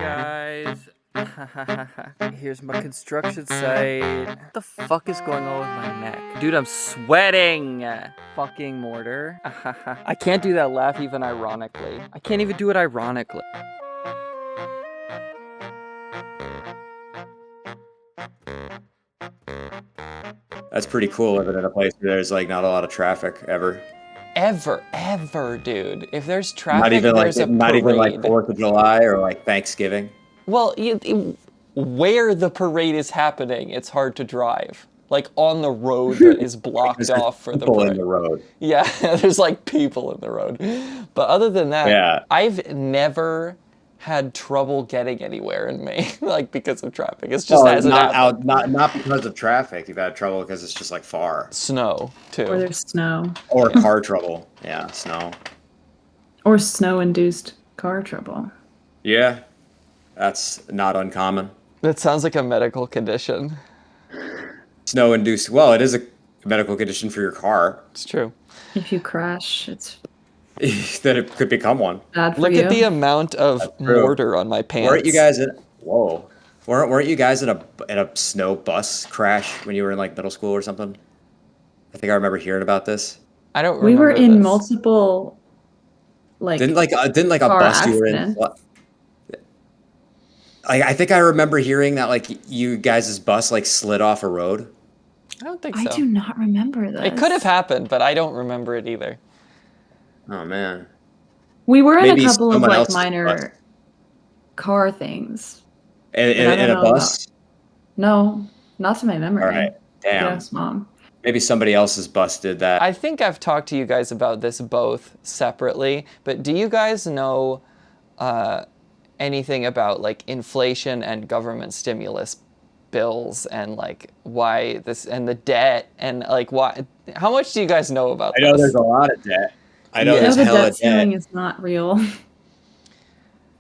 guys. Here's my construction site. What the fuck is going on with my neck? Dude, I'm sweating! Fucking mortar. I can't do that laugh even ironically. I can't even do it ironically. That's pretty cool living in a place where there's like not a lot of traffic ever. Ever, dude. If there's Not traffic, even like there's a not even like parade. 4th of July or like Thanksgiving. Well, where the parade is happening, it's hard to drive. Like on the road that is blocked Because there's off for the people in parade. the road. Yeah, there's like people in the road. But other than that, Yeah. I've never had trouble getting anywhere in Maine, like because of traffic. It's just hasn't happened. Not because of traffic. You've had trouble because it's just like far. Snow, too. Or there's snow. Or car trouble. Yeah, snow. Or snow-induced car trouble. Yeah, that's not uncommon. That sounds like a medical condition. Snow-induced. Well, it is a medical condition for your car. It's true. If you crash, it's Then it could become one. bad for Look you. at the amount of true. mortar on my pants. Weren't you guys in? Whoa. Weren't you guys in a snow bus crash when you were in like middle school or something? I think I remember hearing about this. I don't We remember were in this. multiple, like, Didn't a car bus you were in? accidents. I think I remember hearing that like you guys' bus like slid off a road. I don't think I so. do not remember this. It could have happened, but I don't remember it either. Oh man. We were in Maybe a couple of someone like else's minor car things. In I don't a know bus? No, not to my memory. All right. Damn. Yes, Mom. Maybe somebody else's bus did that. I think I've talked to you guys about this both separately, but do you guys know anything about like inflation and government stimulus bills and like why this and the debt and like why? How much do you guys know about I know this? there's a lot of debt. I know Yeah. I know there's the hella debt ceiling debt. is not real.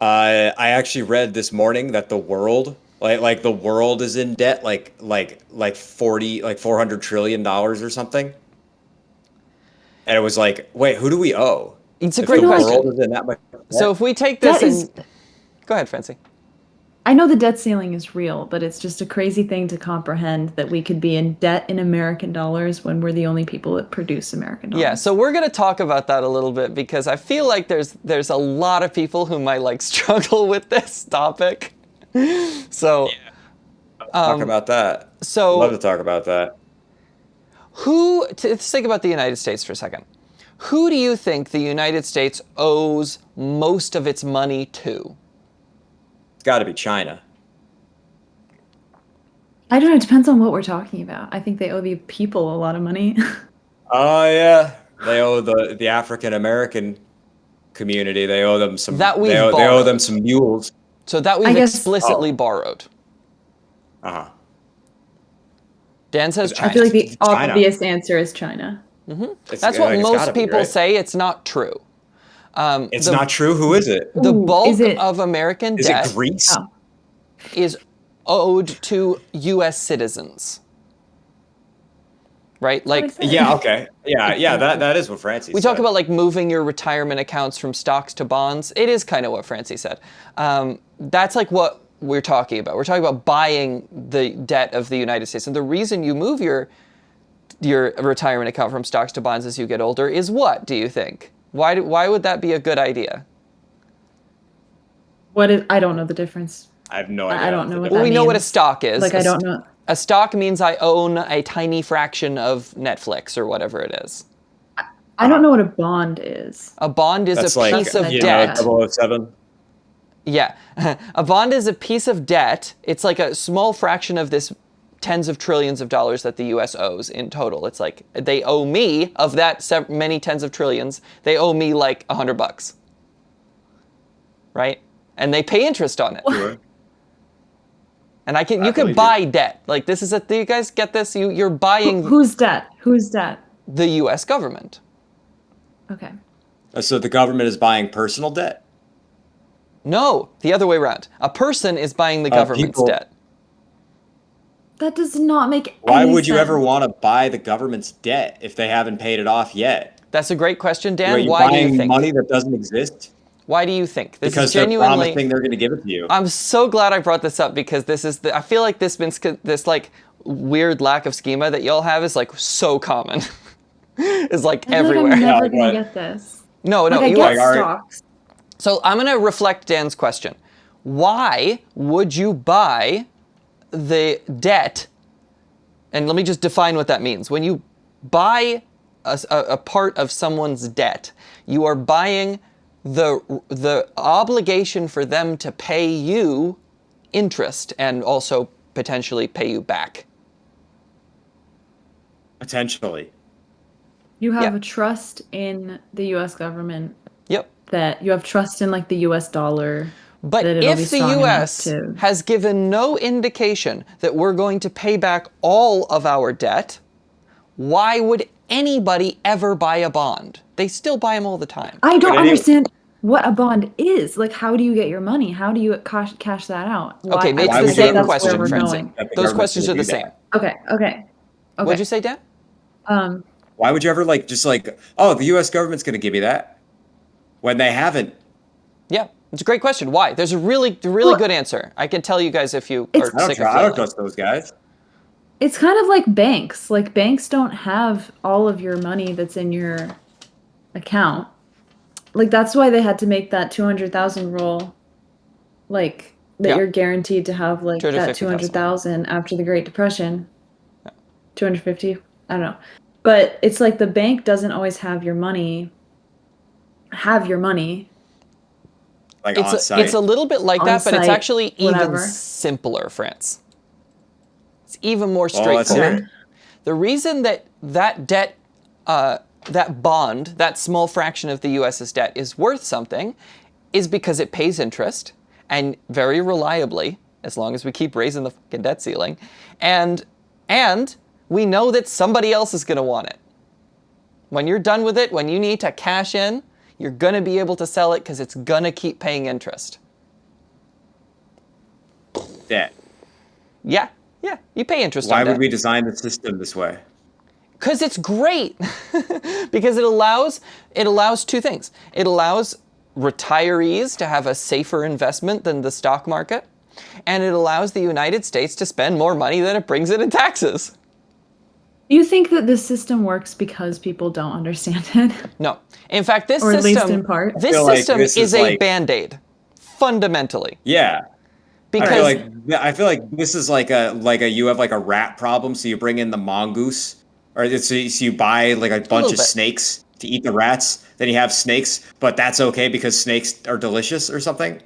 I actually read this morning that the world, like the world is in debt, like 400 trillion dollars or something. And it was like, wait, who do we owe? It's a If great the question. world is in that much debt? So if we take this That is, go ahead, Fancy. I know the debt ceiling is real, but it's just a crazy thing to comprehend that we could be in debt in American dollars when we're the only people that produce American dollars. Yeah, so we're going to talk about that a little bit because I feel like there's a lot of people who might like struggle with this topic. So Talk about that. so Love to talk about that. let's think about the United States for a second. Who do you think the United States owes most of its money to? It's got to be China. I don't know. It depends on what we're talking about. I think they owe the people a lot of money. Oh yeah, they owe the African American community. They owe them some. That we've they owe borrowed. them some mules. So that we've I guess- explicitly borrowed. Uh huh. Dan says I China. feel like the China. obvious answer is China. That's what most people say. It's not true. It's not true. Who is it? The Ooh, bulk is it- of American Is debt it Greece? Oh. is owed to U.S. citizens. Right? Like, What I said. Yeah. Okay. Yeah. That is what Francie we said. talk about like moving your retirement accounts from stocks to bonds. It is kind of what Francie said. That's like what we're talking about. We're talking about buying the debt of the United States. And the reason you move your retirement account from stocks to bonds as you get older is what, do you think? Why would that be a good idea? What is? I don't know the difference. I have no idea. I don't know what Well, that we know what a means. stock is. Like, I don't know. A stock means I own a tiny fraction of Netflix or whatever it is. I don't know what a bond is. A bond is That's a like piece of you know, debt. 007. Yeah. A bond is a piece of debt. It's like a small fraction of this tens of trillions of dollars that the US owes in total. It's like they owe me, of that many tens of trillions, they owe me like $100. Right? And they pay interest on it. Sure. And you believe can you. buy debt. Like this is do you guys get this? You're buying Who's debt? Who's debt? the US government. Okay. So the government is buying personal debt. No, the other way around. A person is buying the government's people- debt. That does not make Why any would you sense. ever want to buy the government's debt if they haven't paid it off yet? That's a great question, Dan. Are you Why do buying you think? money that doesn't exist? Why do you think? This Because is they're genuinely. promising they're going to give it to you. I'm so glad I brought this up because this is I feel like this like weird lack of schema that y'all have is like so common. Is like I feel like everywhere. I'm never Yeah, gonna but- get this. No, Like I you get are. are. stocks. So I'm going to reflect Dan's question. Why would you buy the debt? And let me just define what that means. When you buy a part of someone's debt, you are buying the obligation for them to pay you interest and also potentially pay you back. Potentially. You have Yeah. a trust in the U.S. government Yep. that you have trust in like the U.S. dollar. But that it'll be if the strong enough U.S. to. has given no indication that we're going to pay back all of our debt, why would anybody ever buy a bond? They still buy them all the time. I don't But any- understand what a bond is. Like, how do you get your money? How do you cash that out? Why, Okay, I it's Why the would think you same ever that's where question, we're Francie. going. that the Those government's questions are gonna the do same. that? Okay. What'd you say, Dan? Why would you ever just like, oh, the U.S. government's going to give you that when they haven't? Yeah, it's a great question. Why? There's a really Well, good answer. I can tell you guys if you It's- are I don't sick of trust. I don't feeling. trust those guys. It's kind of like banks. Like banks don't have all of your money that's in your account. Like that's why they had to make that 200,000 rule. Like that Yeah. you're guaranteed to have like that 250,000. 200,000 after the Great Depression. 250? I don't know. But it's like the bank doesn't always have your money. Like on site. It's a little bit like On that, but it's site, actually even whatever. simpler, France. It's even more Well, let's hear straightforward. it. The reason that debt, that bond, that small fraction of the U.S.'s debt is worth something is because it pays interest, and very reliably, as long as we keep raising the fucking debt ceiling, and we know that somebody else is going to want it. When you're done with it, when you need to cash in, you're going to be able to sell it because it's going to keep paying interest. Debt. Yeah, you pay interest Why on would debt. we design the system this way? Because it's great. Because it allows two things. It allows retirees to have a safer investment than the stock market, and it allows the United States to spend more money than it brings in taxes. Do you think that this system works because people don't understand it? No. In fact, this Or at system, least in part. this feel like system this is is a like- Band-Aid, fundamentally. Yeah. Because I feel like this is like you have like a rat problem, so you bring in the mongoose, or so you buy like a bunch little of bit. snakes to eat the rats. Then you have snakes, but that's okay because snakes are delicious or something.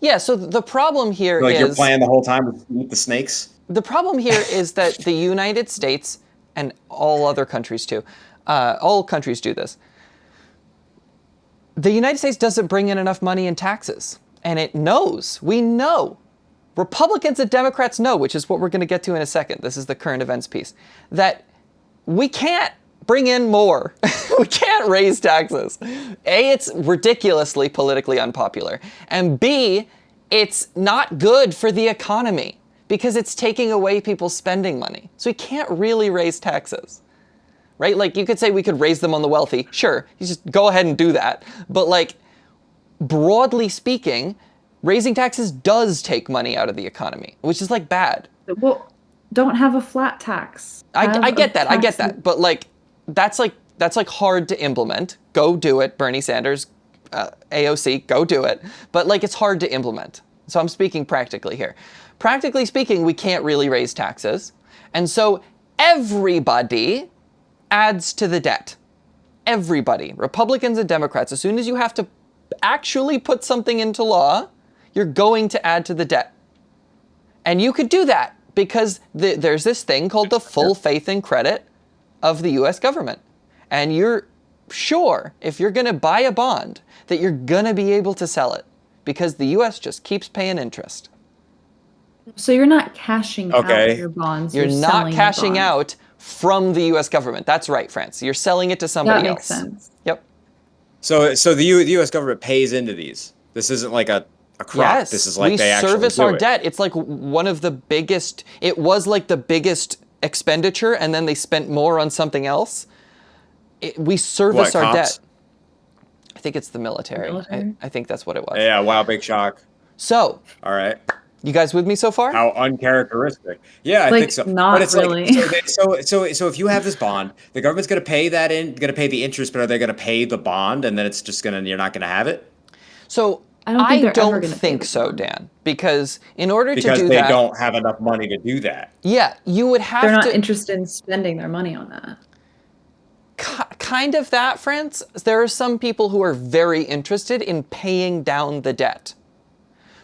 yeah, so the problem here Like your is plan the whole time was to eat the snakes. the problem here is that the United States and all other countries too, all countries do this. The United States doesn't bring in enough money in taxes, and it knows. We know. Republicans and Democrats know, which is what we're going to get to in a second. This is the current events piece, that we can't bring in more. We can't raise taxes. A, it's ridiculously politically unpopular. And B, it's not good for the economy because it's taking away people's spending money. So we can't really raise taxes, right? Like you could say we could raise them on the wealthy. Sure, you just go ahead and do that. But like, broadly speaking, raising taxes does take money out of the economy, which is like bad. Well, don't have a flat tax. I get that. I get tax that. But like, that's like hard to implement. Go do it, Bernie Sanders, AOC. Go do it. But like, it's hard to implement. So I'm speaking practically here. Practically speaking, we can't really raise taxes, and so everybody adds to the debt. Everybody, Republicans and Democrats. As soon as you have to actually put something into law, you're going to add to the debt. And you could do that because there's this thing called the full faith and credit of the US government. And you're sure, if you're going to buy a bond, that you're going to be able to sell it because the US just keeps paying interest. So you're not cashing Okay. out your bonds. You're not selling your cashing bonds. out from the US government. That's right, France. You're selling it to somebody That else. makes sense. Yep. So the U.S. government pays into these. This isn't like a crop. Yes, This is like we they actually service do our it. debt. It's like one of the biggest. It was like the biggest expenditure, and then they spent more on something else. We service What, our cops? debt. I think it's the military. Military? I think that's what it was. Yeah, wow, big shock. So, All right. you guys with me so far? How uncharacteristic. Yeah, I think Like, so. But not it's like really. so if you have this bond, the government's going to pay going to pay the interest, but are they going to pay the bond and then it's just going to you're not going to have it? So, I don't think they're ever don't gonna pay think the so, bond. Dan, because in order to Because do they that, don't have enough money to do that. yeah, you would have They're not to interested in spending their money on that. kind of that, France. There are some people who are very interested in paying down the debt.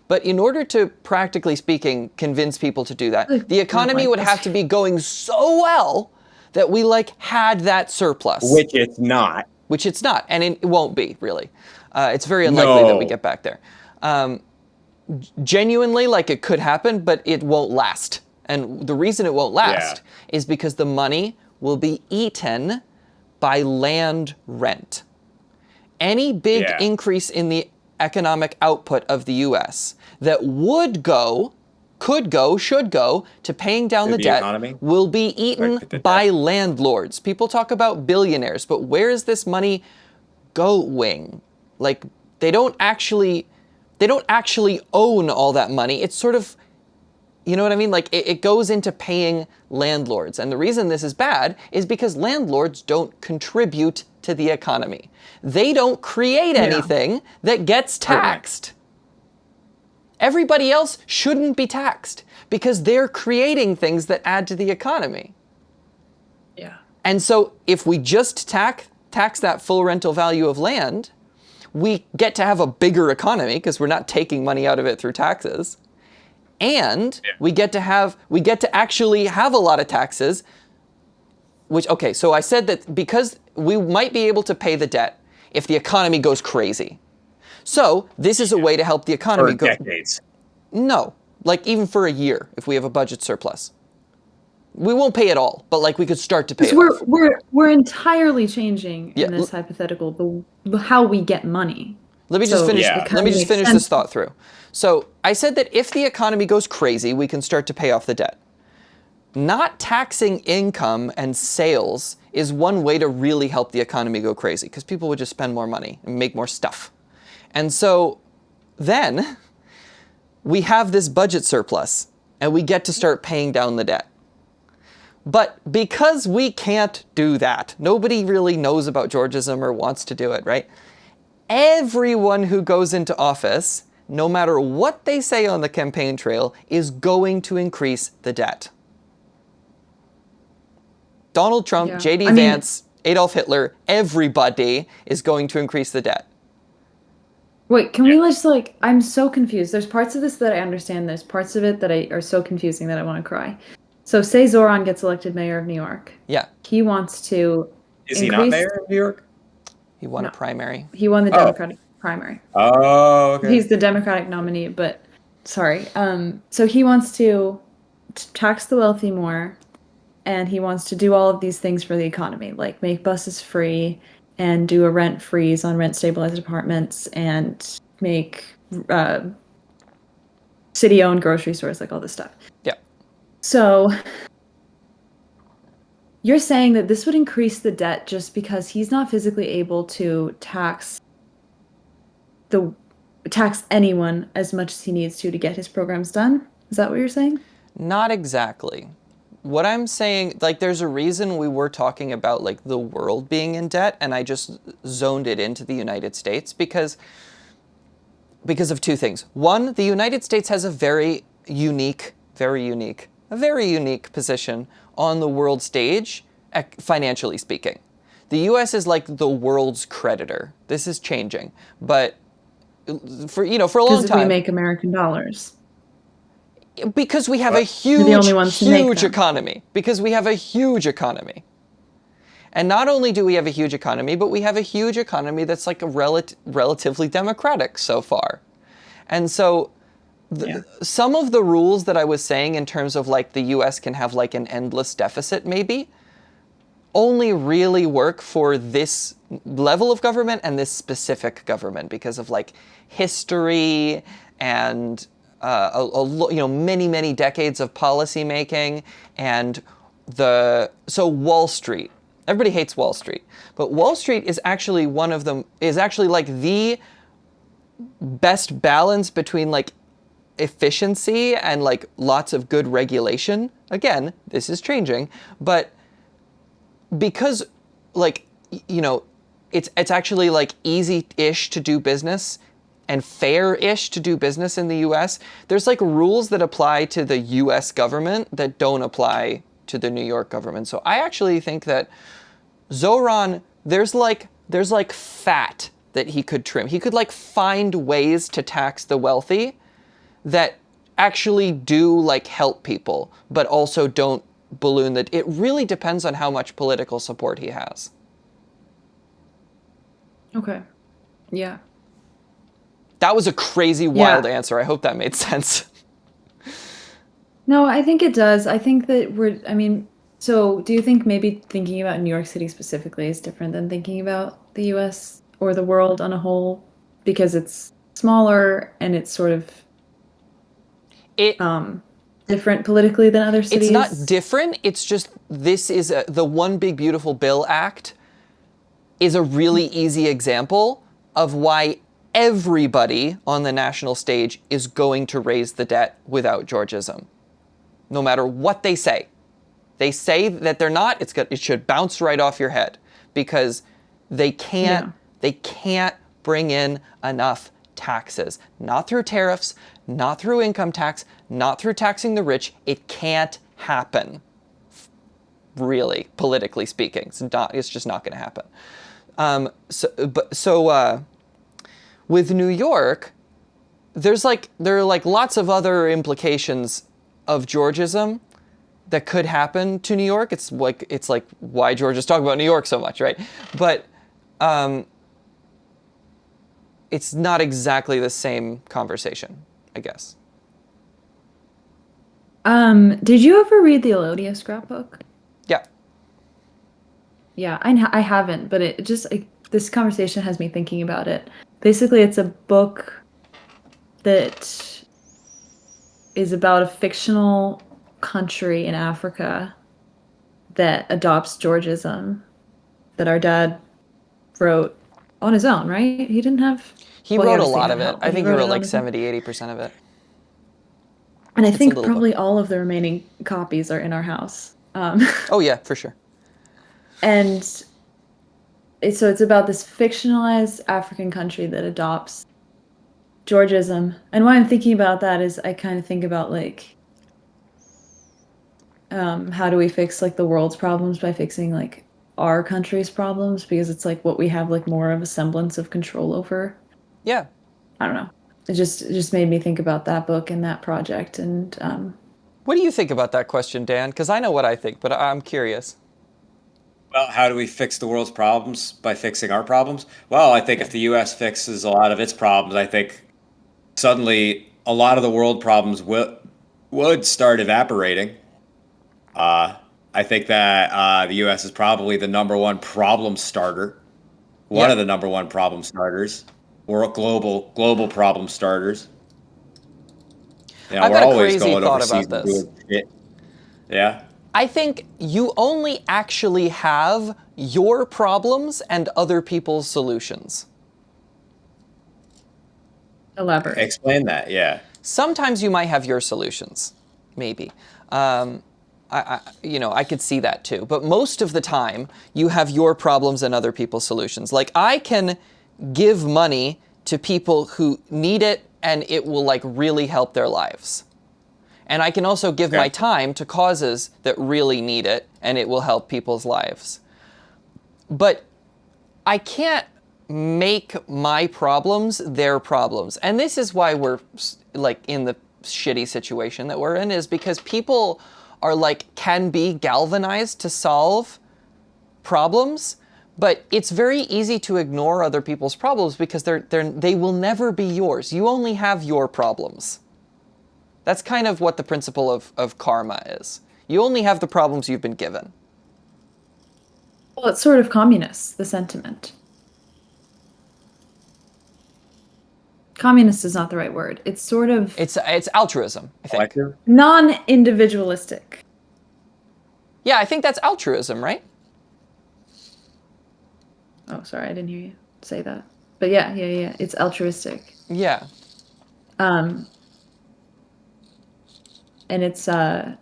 But in order to, practically speaking, convince people to do that, Like, the economy like would this. have to be going so well that we had that surplus. Which it's not. Which it's not, and it won't be, really. It's very unlikely that we No. get back there. Genuinely, it could happen, but it won't last. And the reason it won't last is because the money will be eaten by land rent. Any big increase in the economic output of the U.S. that could go, should go to paying down the debt economy? will be eaten by landlords. People talk about billionaires, but where is this money going? They don't actually own all that money. It's sort of, you know what I mean? It goes into paying landlords. And the reason this is bad is because landlords don't contribute to the economy. They don't create anything that gets taxed. Everybody else shouldn't be taxed because they're creating things that add to the economy. Yeah. And so if we just tax that full rental value of land, we get to have a bigger economy because we're not taking money out of it through taxes. And we get to actually have a lot of taxes, so I said that because we might be able to pay the debt if the economy goes crazy. So this is a way to help the economy For go. decades. No, even for a year, if we have a budget surplus. We won't pay it all, but we could start to pay it off. We're entirely changing Yeah, in this hypothetical how we get money. Let me just So finish. it Let kinda me just makes finish sense. this thought through. So I said that if the economy goes crazy, we can start to pay off the debt. Not taxing income and sales is one way to really help the economy go crazy because people would just spend more money and make more stuff. And so then we have this budget surplus and we get to start paying down the debt. But because we can't do that, nobody really knows about Georgism or wants to do it, right? Everyone who goes into office, no matter what they say on the campaign trail, is going to increase the debt. Donald Trump, Yeah. J.D. I mean- Vance, Adolf Hitler, everybody is going to increase the debt. Wait, can we just I'm so confused. There's parts of this that I understand. There's parts of it that are so confusing that I want to cry. So say Zoran gets elected mayor of New York. Yeah, He wants to Is he not mayor of New York? he won a No. primary. He won the Democratic primary. Oh, okay. He's the Democratic nominee, but sorry. So he wants to tax the wealthy more, and he wants to do all of these things for the economy, like make buses free and do a rent freeze on rent stabilized apartments and make city-owned grocery stores, all this stuff. Yeah. So you're saying that this would increase the debt just because he's not physically able to tax anyone as much as he needs to get his programs done? Is that what you're saying? Not exactly. What I'm saying, there's a reason we were talking about, the world being in debt, and I just zoned it into the United States because of two things. One, the United States has a very unique position on the world stage, financially speaking. The U.S. is the world's creditor. This is changing, but for a long Because time, we make American dollars. because we have a We're the only ones to make huge them. economy. Because we have a huge economy. And not only do we have a huge economy, but we have a huge economy that's relatively democratic so far. And so some of the rules that I was saying in terms of the US can have an endless deficit maybe, only really work for this level of government and this specific government because of history and many decades of policy making. And so Wall Street, Everybody hates Wall Street, but Wall Street is actually like the best balance between like efficiency and like lots of good regulation. Again, this is changing, but because like it's actually like easy-ish to do business and fair-ish to do business in the US. There's like rules that apply to the US government that don't apply to the New York government. So I actually think that Zoran, there's like fat that he could trim. He could like find ways to tax the wealthy that actually do like help people, but also don't balloon that. It really depends on how much political support he has. Okay. Yeah. That was a crazy, wild answer. I hope that made sense. No, I think it does. I think that so do you think maybe thinking about New York City specifically is different than thinking about the US or the world on a whole because it's smaller and it's sort of different politically than other cities? It's not different. It's just this is the One Big Beautiful Bill Act is a really easy example of why everybody on the national stage is going to raise the debt without Georgism. No matter what they say. They say that they're not, it should bounce right off your head because they can't bring in enough taxes. Not through tariffs, not through income tax, not through taxing the rich. It can't happen. Really, politically speaking. It's just not going to happen. With New York, there are like lots of other implications of Georgism that could happen to New York. It's like why George is talking about New York so much, right? But it's not exactly the same conversation, I guess. Did you ever read the Elodia scrapbook? Yeah. Yeah, I haven't, but it just this conversation has me thinking about it. Basically, it's a book that is about a fictional country in Africa that adopts Georgism that our dad wrote on his own, right? He didn't have... He well, wrote a obviously lot had of it. help, I but think he wrote it like on his own. 70-80% of it. And I It's a think little probably book. all of the remaining copies are in our house. Oh yeah, for sure. And so it's about this fictionalized African country that adopts Georgism. And why I'm thinking about that is I kind of think about like, how do we fix like the world's problems by fixing like our country's problems? Because it's like what we have like more of a semblance of control over. Yeah. I don't know. It just made me think about that book and that project. And What do you think about that question, Dan? Because I know what I think, but I'm curious. Well, how do we fix the world's problems? By fixing our problems? Well, I think if the US fixes a lot of its problems, I think suddenly a lot of the world problems would start evaporating. I think that the US is probably the number one problem starter, one Yeah. of the number one problem starters. We're global problem starters. You know, I've we're got a always crazy going thought overseas about and this. doing shit. Yeah. I think you only actually have your problems and other people's solutions. elaborate. Explain that. Yeah. Sometimes you might have your solutions, maybe. I could see that too. But most of the time, you have your problems and other people's solutions. Like I can give money to people who need it, and it will like really help their lives. And I can also give my time to causes that really need it, and it will help people's lives. But I can't make my problems their problems. And this is why we're like in the shitty situation that we're in, is because people are like, can be galvanized to solve problems, but it's very easy to ignore other people's problems because they will never be yours. You only have your problems. That's kind of what the principle of karma is. You only have the problems you've been given. Well, it's sort of communist, the sentiment. Communist is not the right word. It's sort of It's altruism, I think. Collective? non-individualistic. Yeah, I think that's altruism, right? Oh, sorry, I didn't hear you say that. But yeah. It's altruistic. Yeah. Um, and it's I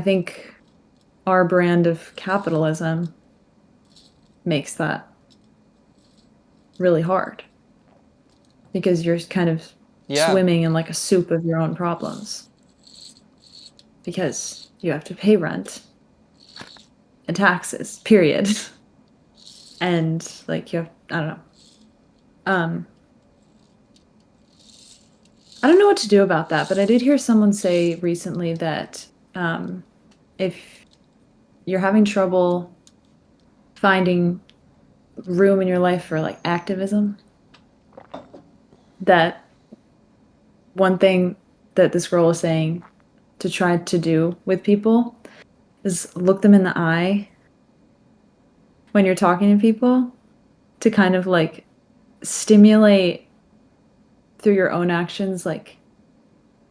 think our brand of capitalism makes that really hard because you're kind of Yeah. swimming in like a soup of your own problems because you have to pay rent and taxes, period. And like you have, I don't know. Um, I don't know what to do about that, but I did hear someone say recently that if you're having trouble finding room in your life for like activism, that one thing that this girl was saying to try to do with people is look them in the eye when you're talking to people to kind of like stimulate through your own actions, like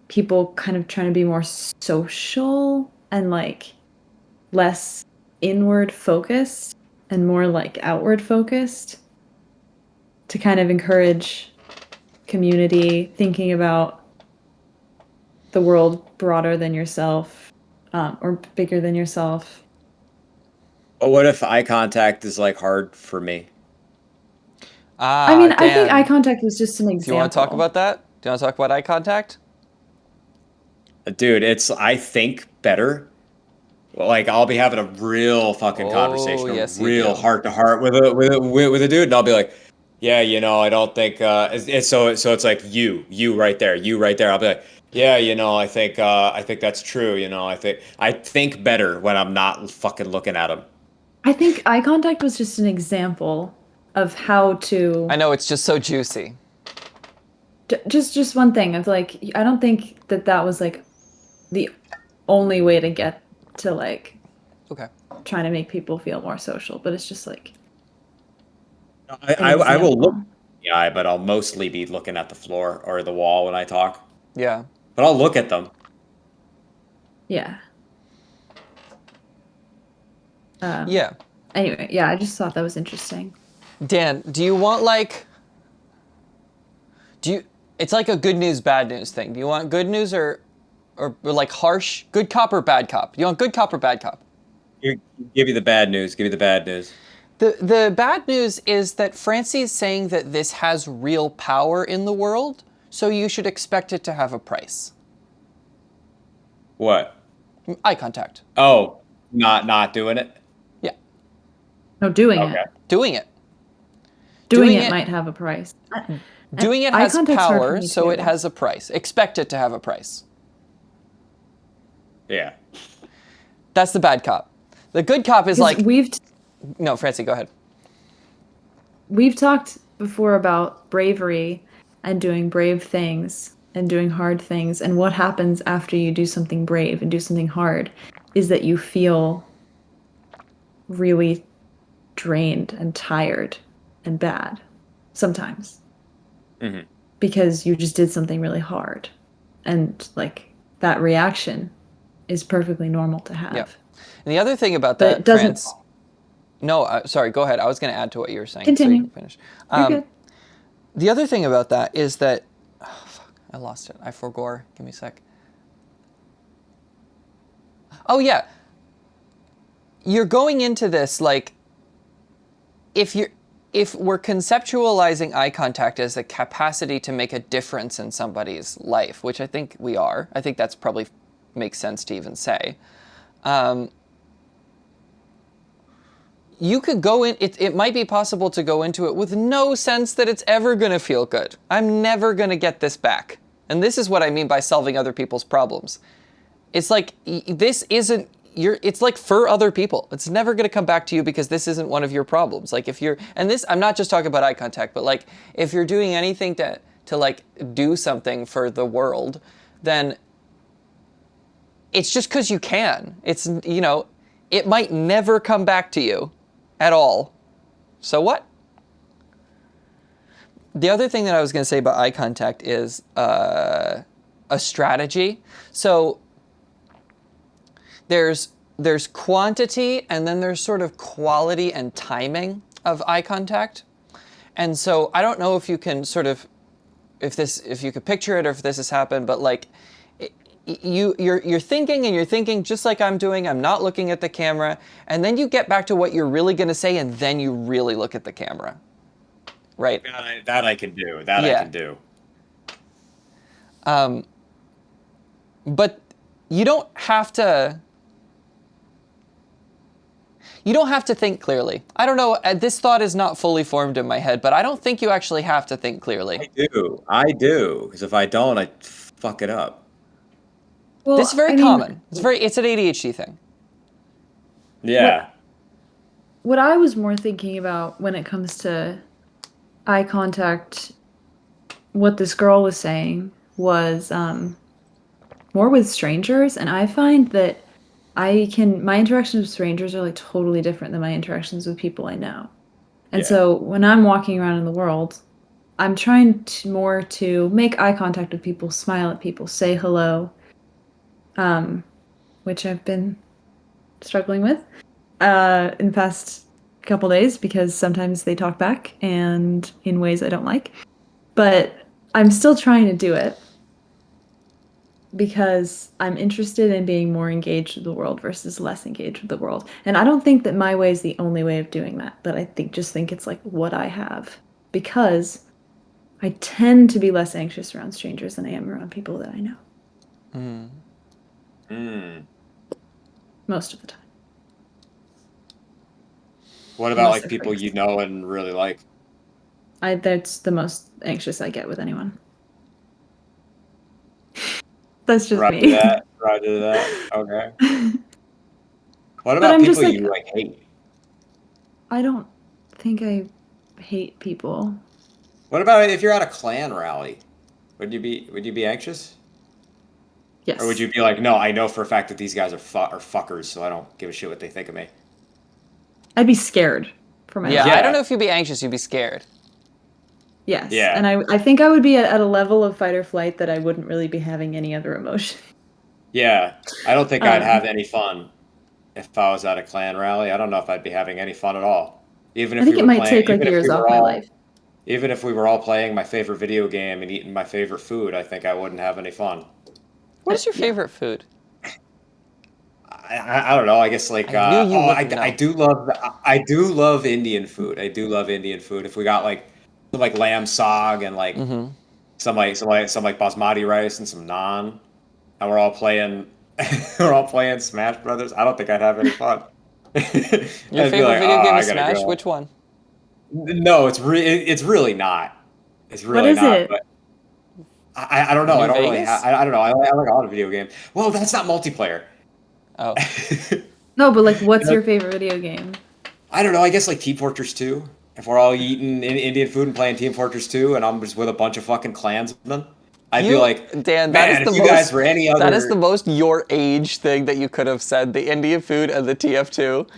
people kind of trying to be more social and like less inward focused and more like outward focused to kind of encourage community, thinking about the world broader than yourself, or bigger than yourself. But what if eye contact is like hard for me? I Ah, mean, I think eye Dan. contact was just an Do you want to talk example. about that? Do you want to talk about eye contact? Dude, it's I think better. Like I'll be having a real fucking Oh, conversation, a yes, you real do. heart to heart with a dude, and I'll be like, yeah, I don't think so it's like you right there. I'll be like, yeah, I think that's true. I think better when I'm not fucking looking at him. I think eye contact was just an example of how I to know it's just so juicy. just one thing of like I don't think that that was like the only way to get to like Okay. trying to make people feel more social, but it's just like an I will look example. in the eye, but I'll mostly be looking at the floor or the wall when I talk. Yeah. But I'll look at them. Yeah. Um, Yeah. anyway, yeah, I just thought that was interesting. Dan, do you want like do you it's like a good news bad news thing. Do you want good news or like harsh good cop or bad cop? Do you want good cop or bad cop? You give me the bad news. Give me the bad news. The bad news is that Francie's saying that this has real power in the world, so you should expect it to have a price. What? Eye contact. Oh, not doing it. Yeah. No, doing it. Okay. Doing it. Doing Doing it it might have a price. And doing it eye has contact's hard for power, me so it too. has a price. Expect it to have a price. Yeah. That's the bad cop. The good cop is Because like, no, Francie, go ahead. we've talked before about bravery and doing brave things and doing hard things, and what happens after you do something brave and do something hard is that you feel really drained and tired and bad sometimes Hmm. because you just did something really hard. And like that reaction is perfectly normal to Yeah. have. And the other thing about But it that, doesn't France, no, sorry, go ahead. I was going to add to what you were saying, so you can continue. finish. You're good. The other thing about that is that, oh, fuck, I lost it. I forgot. Give me a sec. Oh, yeah. You're going into this like, if we're conceptualizing eye contact as a capacity to make a difference in somebody's life, which I think we are, I think that's probably makes sense to even say. You could go in, it might be possible to go into it with no sense that it's ever going to feel good. I'm never going to get this back. And this is what I mean by solving other people's problems. It's like, this isn't, it's like for other people. It's never going to come back to you because this isn't one of your problems. Like if you're, and this, I'm not just talking about eye contact, but like if you're doing anything to like do something for the world, then it's just because you can. It's, it might never come back to you at all. So what? The other thing that I was going to say about eye contact is a strategy. So there's quantity and then there's sort of quality and timing. of eye contact. And so I don't know if you can sort of, if you could picture it or if this has happened, but like you're thinking and you're thinking just like I'm doing. I'm not looking at the camera, and then you get back to what you're really going to say, and then you really look at the camera, right? That I can do. That I Yeah. can do. But you don't have to. You don't have to think clearly. I don't know. This thought is not fully formed in my head, but I don't think you actually have to think clearly. I do. Because if I don't, I fuck it up. Well, This is very I mean, common. It's an ADHD thing. Yeah. what I was more thinking about when it comes to eye contact, what this girl was saying was more with strangers, and I find that my interactions with strangers are like totally different than my interactions with people I know. And Yeah. so when I'm walking around in the world, I'm trying more to make eye contact with people, smile at people, say hello, which I've been struggling with in the past couple days because sometimes they talk back and in ways I don't like. But I'm still trying to do it because I'm interested in being more engaged with the world versus less engaged with the world. And I don't think that my way is the only way of doing that, but I think it's like what I have. Because I tend to be less anxious around strangers than I am around people that I know. Most of the time. What about Unless like people they're you know and really like? that's the most anxious I get with anyone. That's just Roger me. that. Roger that. Okay. What But about I'm just people like, you like hate? I don't think I hate people. What about if you're at a clan rally? Would you be anxious? Or would Yes. you be like, no, I know for a fact that these guys are fuckers, so I don't give a shit what they think of me. I'd be scared for my Yeah, life. I Yeah. don't know if you'd be anxious. You'd be scared. Yes. Yeah. And I think I would be at a level of fight or flight that I wouldn't really be having any other emotion. Yeah. I don't think I'd Um, have any fun if I was at a clan rally. I don't know if I'd be having any fun at all. I think it might take like years off my life. Even if we were all playing my favorite video game and eating my favorite food, I think I wouldn't have any fun. What is your Yeah. favorite food? I don't know. I guess like I knew you wouldn't know. I do love Indian food. I do love Indian food. If we got like some like lamb sog and like some like basmati rice and some naan, and we're all playing we're all playing Smash Brothers, I don't think I'd have any fun. Your I'd be favorite like, video oh, game I is gotta Smash? go. Which one? No, it's really not. It's What really is not. it? But I don't know. New I don't really Vegas? I don't know. I like a lot of video games. Well, that's not multiplayer. Oh, No, but like, what's your favorite video game? I don't know. I guess like Team Fortress 2. If we're all eating Indian food and playing Team Fortress 2, and I'm just with a bunch of fucking clansmen, I'd be like, Dan, man, if you guys were any that is the other, most your age thing that you could have said. The Indian food and the TF2.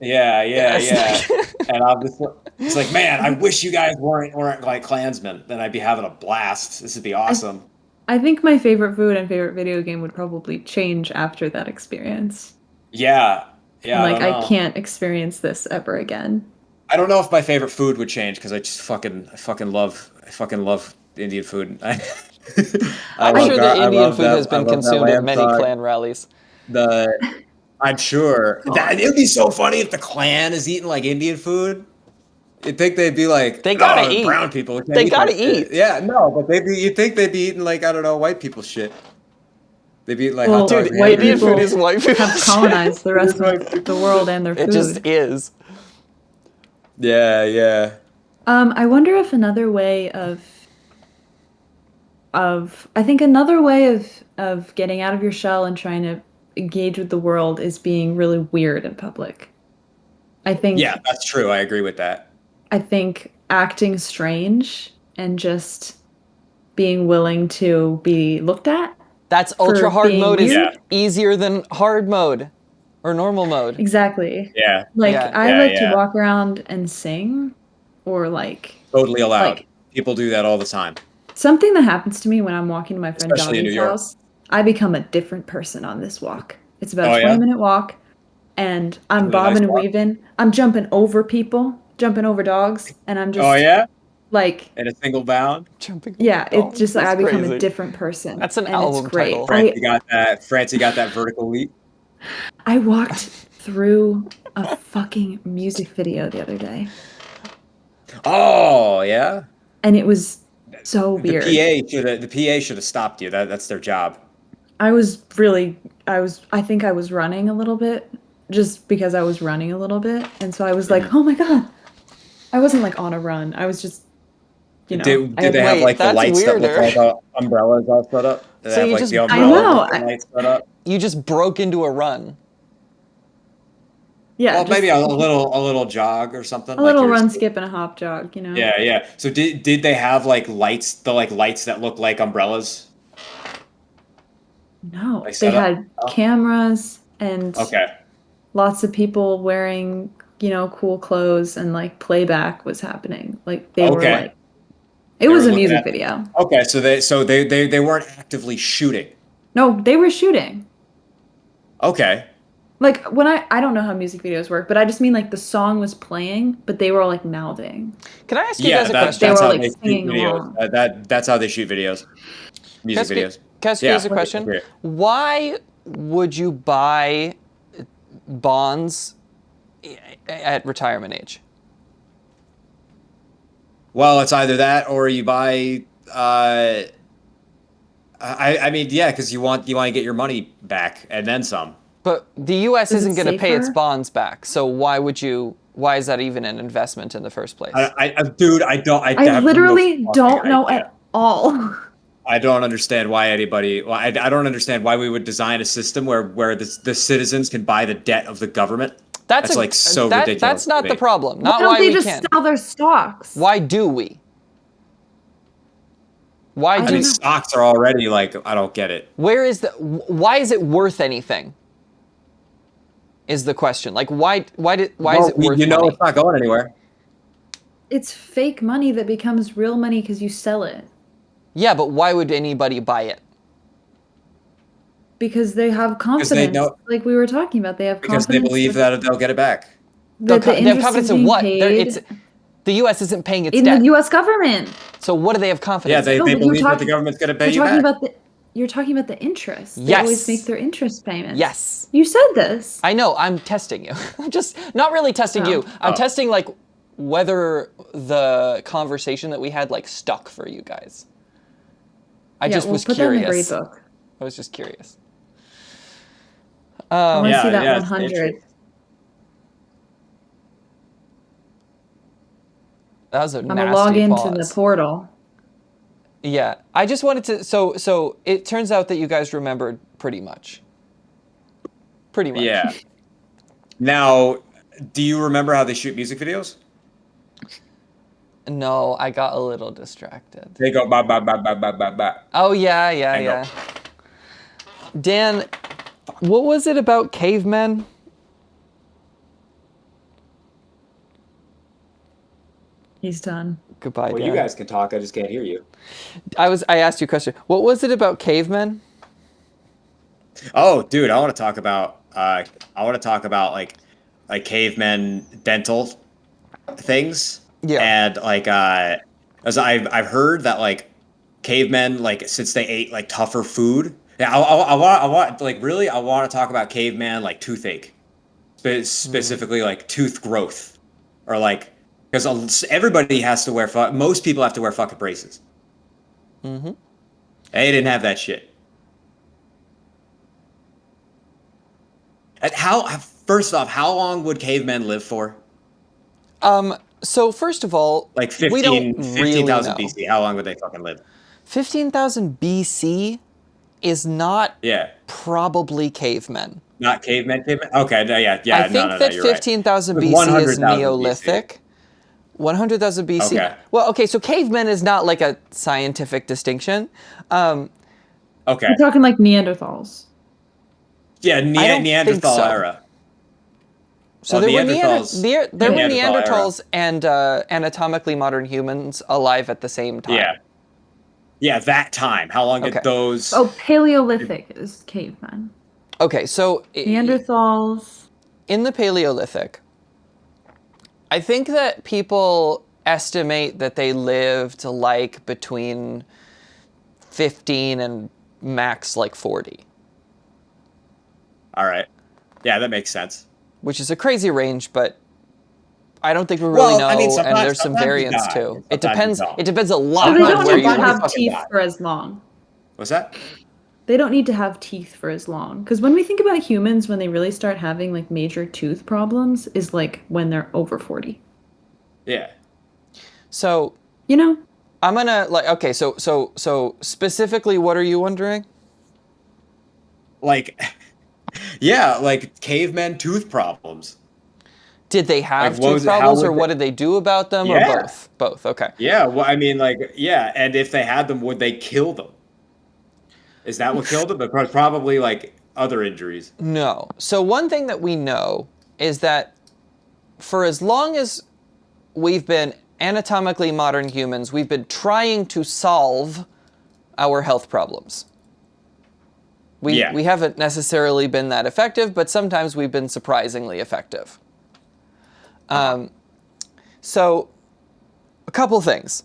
yeah, Yes. and I'm just, it's like, man, I wish you guys weren't like clansmen. Then I'd be having a blast. This would be awesome. I think my favorite food and favorite video game would probably change after that experience. Yeah, And I like, don't I know. can't experience this ever again. I don't know if my favorite food would change because I fucking love Indian food. I'm sure that Indian food has I been love that consumed at lamb many sog. clan rallies. I'm sure that it would be so funny if the clan is eating like Indian food. You'd think they'd be like, They gotta no, eat. brown people. We can't They eat gotta that shit." eat. Yeah, no, but you'd think they'd be eating like I don't know, white people shit. They'd be eating like Well, hot dogs Dude, and white Indian hamburgers. food people is white people. have colonized the rest of the world and their It just food. is. Yeah. I wonder if another way I think another way of getting out of your shell and trying to engage with the world is being really weird in public. I think Yeah, that's true. I agree with that. I think acting strange and just being willing to be looked at That's for ultra hard being mode is weird. Yeah. easier than hard mode or normal mode. Exactly. Yeah, Like Yeah. I Yeah, like to yeah. walk around and sing or like totally allowed. like People do that all the time, something that happens to me when I'm walking to my friend especially in New Donnie's York. house. I become a different person on this walk. It's about Oh a yeah. 20-minute walk. and I'm Really nice bobbing and walk. weaving. I'm jumping over people, jumping over dogs, and I'm Oh just yeah, like, in a single bound. Jumping over yeah, it's dogs. just like That's I become a crazy. different person, That's an and it's album great. title. Francie got that vertical leap. I walked through a fucking music video the other day, Oh yeah. and it was so The weird. PA should have stopped you. That's their job. I was really, I think I was running a little bit just because I was running a little bit. And so I was like, Mhm. oh my God. I wasn't like on a run. I was just, I Did had, they have Wait, like the that's lights that look weirder. like umbrellas all set up? Did they So have you like just the I umbrella know. looking lights set up? You just broke into a run. Yeah, Well, maybe just a little jog or something a like little yours. run, skip, and a hop jog. Yeah, yeah. So did they have like lights, the like lights that look like umbrellas, No, like they set up? had Oh, cameras and okay. lots of people wearing, cool clothes and like playback was happening. Like they were Okay. like, it They were was a looking music at. video. Okay, so they weren't actively shooting. No, they were shooting. Okay. Like when I don't know how music videos work, but I just mean like the song was playing, but they were all like mouthing. Can I ask you Yeah, guys a that They question? that's were all how like they shoot singing videos. along. That's how they shoot videos, Can I music ask you, videos. can I ask you guys Yeah. a question? Okay. Why would you buy bonds at retirement age? Well, it's either that or you buy. I mean, yeah, because you want to get your money back and then some. But the U.S. Is it isn't going to pay its safer? bonds back, so why would you? Why is that even an investment in the first place? Dude, I I have no literally fucking don't know idea. at all. I don't understand why anybody. Well, I don't understand why we would design a system where the citizens can buy the debt of the government. That's That's a like so that's ridiculous to not the me. problem. Why Not don't why they we just can. sell their stocks? Why do we? Why I I do? mean, don't know. stocks are already like I don't get it. Where is the? Why is it worth anything? Is the question. Like why is Well, it worth it's money? not going anywhere It's fake money that becomes real money because you sell it. Yeah, but why would anybody buy it? Because they have because they confidence. know Like we were talking about, they have because they confidence believe that they'll get it back. that the They have interest is confidence in being what? It's paid the U.S. isn't paying its in the debt. US government. So what do they have Yeah, confidence they, in? No, they but you're believe that the talking government's going to pay you're you talking back. about the interest. They always make Yes. their interest payments. Yes. You said this. I know. I'm testing you. I'm just not really testing you. I'm Oh. testing like whether the conversation that we had like stuck for you guys. I Yeah, just we'll was put that in the grade curious. book. I was just curious. I want to see Yeah, that yeah, it's 100. That was a I'm gonna log nasty into the pause. portal. Yeah, I just wanted to. So it turns out that you guys remembered pretty much. Pretty much. Yeah. Now, do you remember how they shoot music videos? No, I got a little distracted. They go ba ba ba ba ba ba ba. Oh yeah, yeah, And go. yeah. Dan, what was it about cavemen? He's done. Goodbye, Well, Dan. you guys can talk. I just can't hear you. I asked you a question. What was it about cavemen? Oh, dude, I want to talk about. I want to talk about like cavemen dental things. Yeah. And like, as I've heard that like cavemen like since they ate like tougher food. Yeah, I want like really I want to talk about caveman like toothache, specifically like tooth growth, or like because everybody has to wear most people have to wear fucking braces. Mm-hmm. They didn't have that shit. And first off, how long would cavemen live for? So first of all, Like we don't 15 really 15,000 know. BC. How long would they fucking live? 15,000 BC is not Yeah. probably cavemen. Not cavemen. Okay, no, yeah, yeah. I no, think no, no, that you're right. 15,000 It was BC is 100,000 BC. Neolithic. 100,000 BC. Okay. Well, okay, so cavemen is not like a scientific distinction. Okay. We're talking like Neanderthals. Yeah, I don't think Neanderthal so. era. So Well, there were Neanderthals. there were Neanderthal era. Neanderthals and anatomically modern humans alive at the same time. Yeah. Yeah, that time. How long Okay. did those? Oh, Paleolithic is caveman. Okay, so Neanderthals. in the Paleolithic, I think that people estimate that they lived like between 15 and max like 40, All right. Yeah, that makes sense. which is a crazy range, but I don't think we really Well, I mean, know, and there's some sometimes you variance die, too. and It sometimes you depends. don't. It depends a So lot they on don't where need to you sometimes have live. fucking teeth die. for as long. What's that? They don't need to have teeth for as long. Because when we think about humans, when they really start having like major tooth problems, is like when they're over 40. Yeah. So You know? I'm gonna like okay. So specifically, what are you wondering? Like, yeah, like cavemen tooth problems. Did they Like, have what tooth was it? How problems, or would what they? did they do about them, or Yeah. both? Both. Okay. Yeah. Well, I mean, like, yeah. And if they had them, would they kill them? Is that what killed them? Because probably like other injuries. No. So one thing that we know is that for as long as we've been anatomically modern humans, we've been trying to solve our health problems. Yeah. We haven't necessarily been that effective, but sometimes we've been surprisingly effective. So, a couple things.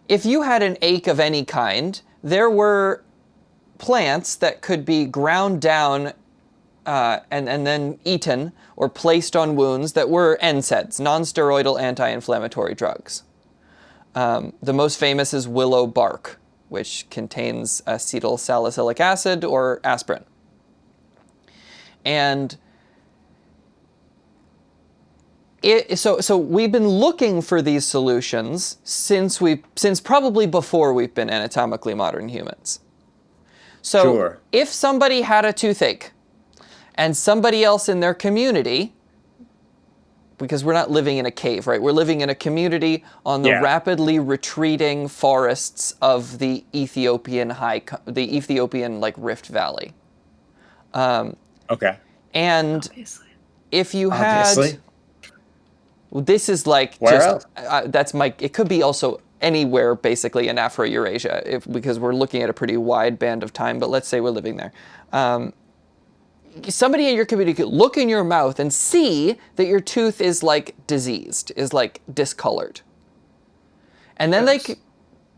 If you had an ache of any kind, there were plants that could be ground down and then eaten or placed on wounds that were NSAIDs, non-steroidal anti-inflammatory drugs. The most famous is willow bark, which contains acetyl salicylic acid or aspirin. And so we've been looking for these solutions since probably before we've been anatomically modern humans. So Sure. if somebody had a toothache and somebody else in their community, because we're not living in a cave, right? We're living in a community on the Yeah. rapidly retreating forests of the Ethiopian like Rift Valley. Okay. And Obviously. if you Obviously. had, well, this is like Where just else? that's my. It could be also anywhere basically in Afro-Eurasia, because we're looking at a pretty wide band of time. But let's say we're living there. Somebody in your community could look in your mouth and see that your tooth is like diseased, is like discolored. And then Gross.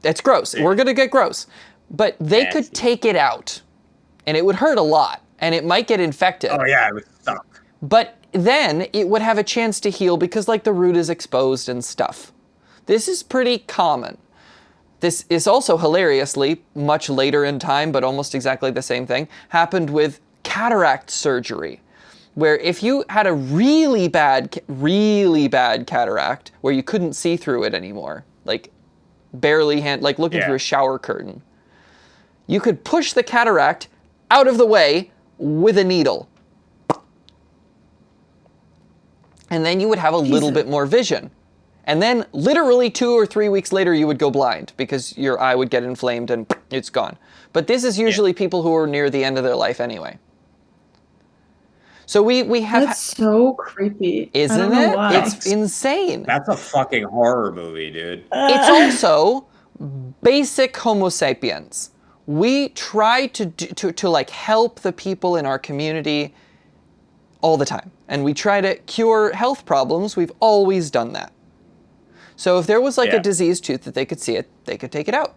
it's gross. Yeah. We're going to get gross. But they could Nasty. take it out and it would hurt a lot and it might get infected. Oh yeah, it would suck. But then it would have a chance to heal because like the root is exposed and stuff. This is pretty common. This is also hilariously much later in time, but almost exactly the same thing, happened with cataract surgery, where if you had a really bad cataract where you couldn't see through it anymore, like barely like looking through a shower curtain, you could push the cataract out of the way with a needle. And then you would have a little bit more vision. And then literally 2 or 3 weeks later, you would go blind because your eye would get inflamed and it's gone. But this is usually people who are near the end of their life anyway. So we have... That's so creepy. I Isn't don't know it? why. It's insane. That's a fucking horror movie, dude. It's also basic Homo sapiens. We try to like help the people in our community all the time. And we try to cure health problems. We've always done that. So if there was like a diseased tooth that they could see it, they could take it out.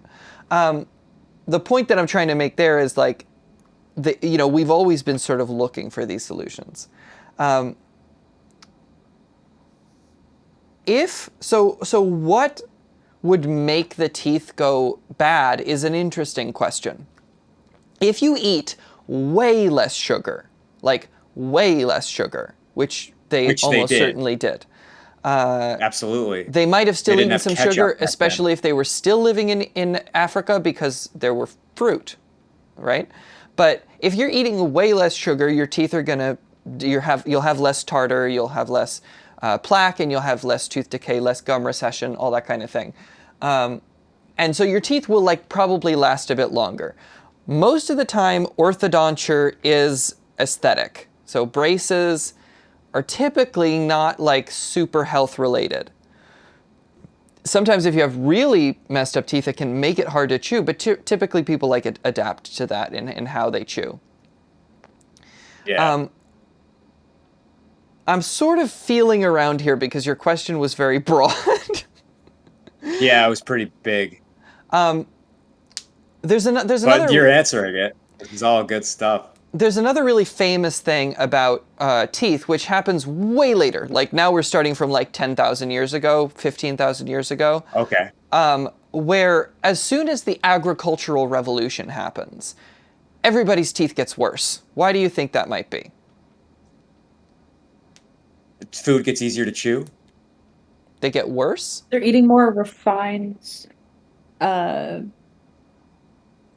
The point that I'm trying to make there is like, we've always been sort of looking for these solutions. So what would make the teeth go bad is an interesting question. If you eat way less sugar, like way less sugar, which they almost certainly did. Absolutely. They might have still didn't eaten have some ketchup sugar, back then. especially if they were still living in Africa because there were fruit, right? But if you're eating way less sugar, your teeth are gonna, you'll have less tartar, you'll have less plaque, and you'll have less tooth decay, less gum recession, all that kind of thing. And so your teeth will like probably last a bit longer. Most of the time, orthodonture is aesthetic. So braces are typically not like super health related. Sometimes if you have really messed up teeth, it can make it hard to chew, but typically people like adapt to that in how they chew. Yeah. I'm sort of feeling around here because your question was very broad. Yeah, it was pretty big. There's But another you're answering it. This is all good stuff. there's another really famous thing about teeth, which happens way later. Like now we're starting from like 10,000 years ago, 15,000 years ago, Okay. where as soon as the agricultural revolution happens, everybody's teeth gets worse. Why do you think that might be? Food gets easier to chew. They get worse? They're eating more refined uh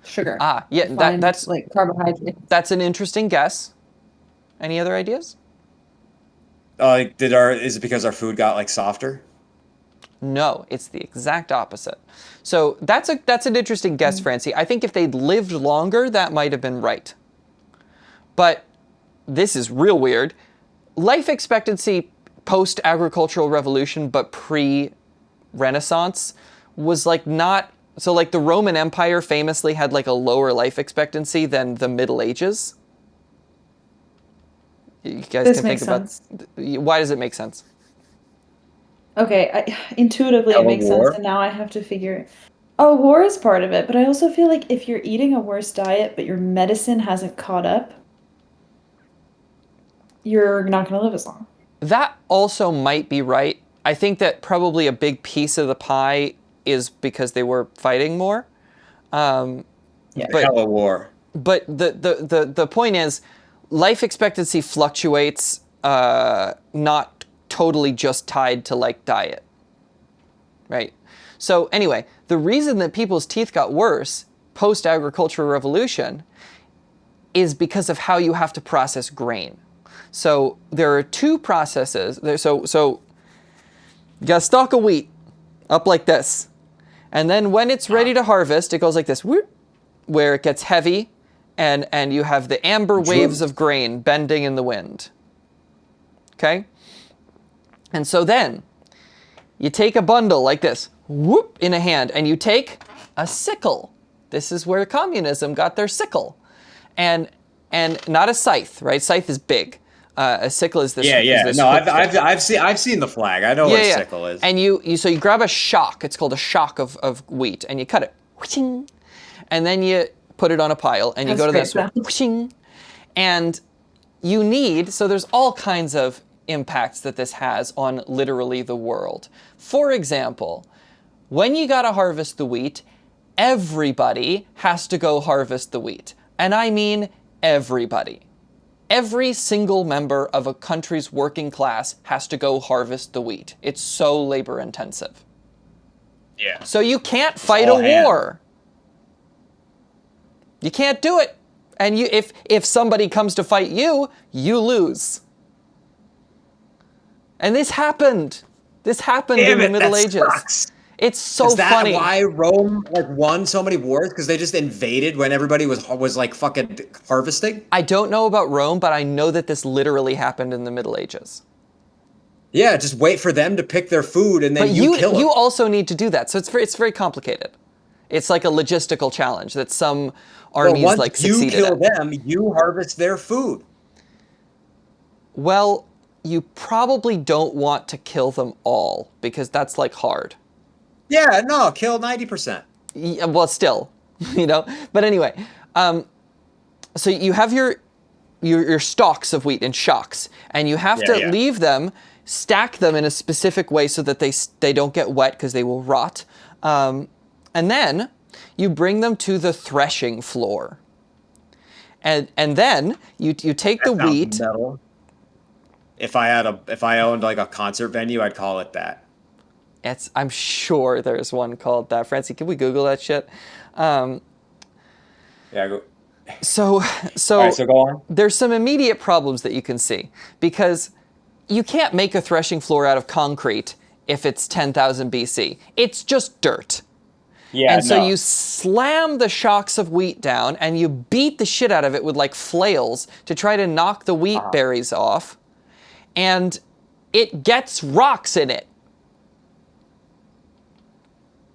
sugar. Ah, yeah, Refined, that's like carbohydrates. that's an interesting guess. Any other ideas? Like, is it because our food got like softer? No, it's the exact opposite. So that's an interesting guess, Francie. I think if they'd lived longer, that might have been right. But this is real weird. Life expectancy post-agricultural revolution, but pre-Renaissance, was like not... So like the Roman Empire famously had like a lower life expectancy than the Middle Ages. You guys This can makes think about... sense. Why does it make sense? Okay, intuitively it Of a makes war? sense, and now I have to figure. Oh, war is part of it, but I also feel like if you're eating a worse diet, but your medicine hasn't caught up, you're not going to live as long. That also might be right. I think that probably a big piece of the pie is because they were fighting more. Yeah. But- Hella war. But the point is, life expectancy fluctuates, not totally just tied to like diet, right? So anyway, the reason that people's teeth got worse post-agricultural revolution is because of how you have to process grain. So there are two processes. So you got a stalk of wheat up like this. And then when it's ready to harvest, it goes like this, whoop, where it gets heavy, and you have the amber waves of grain bending in the wind. Okay? And so then you take a bundle like this, whoop, in a hand, and you take a sickle. This is where communism got their sickle. And not a scythe, right? Scythe is big. A sickle is this. Yeah, is yeah. this No, hooked thing. I've seen the flag. I know what a sickle is. And you grab a shock. It's called a shock of wheat, and you cut it, whooshing, and then you put it on a pile, and you go to this one, whooshing, and you need. So there's all kinds of impacts that this has on literally the world. For example, when you gotta harvest the wheat, everybody has to go harvest the wheat, and I mean everybody. Every single member of a country's working class has to go harvest the wheat. It's so labor intensive. Yeah. So you can't fight a all hand. war. You can't do it. And if somebody comes to fight you, you lose. And this happened. This happened in the Middle Ages. Sucks. It's so Is that funny. why Rome like won so many wars? Because they just invaded when everybody was like fucking harvesting? I don't know about Rome, but I know that this literally happened in the Middle Ages. Yeah, just wait for them to pick their food and then But you kill them. you also need to do that. So it's very complicated. It's like a logistical challenge that some armies once like you succeeded kill at. them, you harvest their food. Well, you probably don't want to kill them all because that's like hard. Yeah, no, kill 90%. Yeah, well, still, you know. But anyway, so you have your stalks of wheat in shocks, and you have to leave them, stack them in a specific way so that they don't get wet because they will rot, and then you bring them to the threshing floor, and then you take the wheat. Metal. If I owned like a concert venue, I'd call it that. I'm sure there's one called that. Francie, can we Google that shit? Yeah, go. So All right, so go on. there's some immediate problems that you can see because you can't make a threshing floor out of concrete if it's 10,000 BC. It's just dirt. Yeah, And so no. you slam the shocks of wheat down and you beat the shit out of it with like flails to try to knock the wheat berries off. And it gets rocks in it.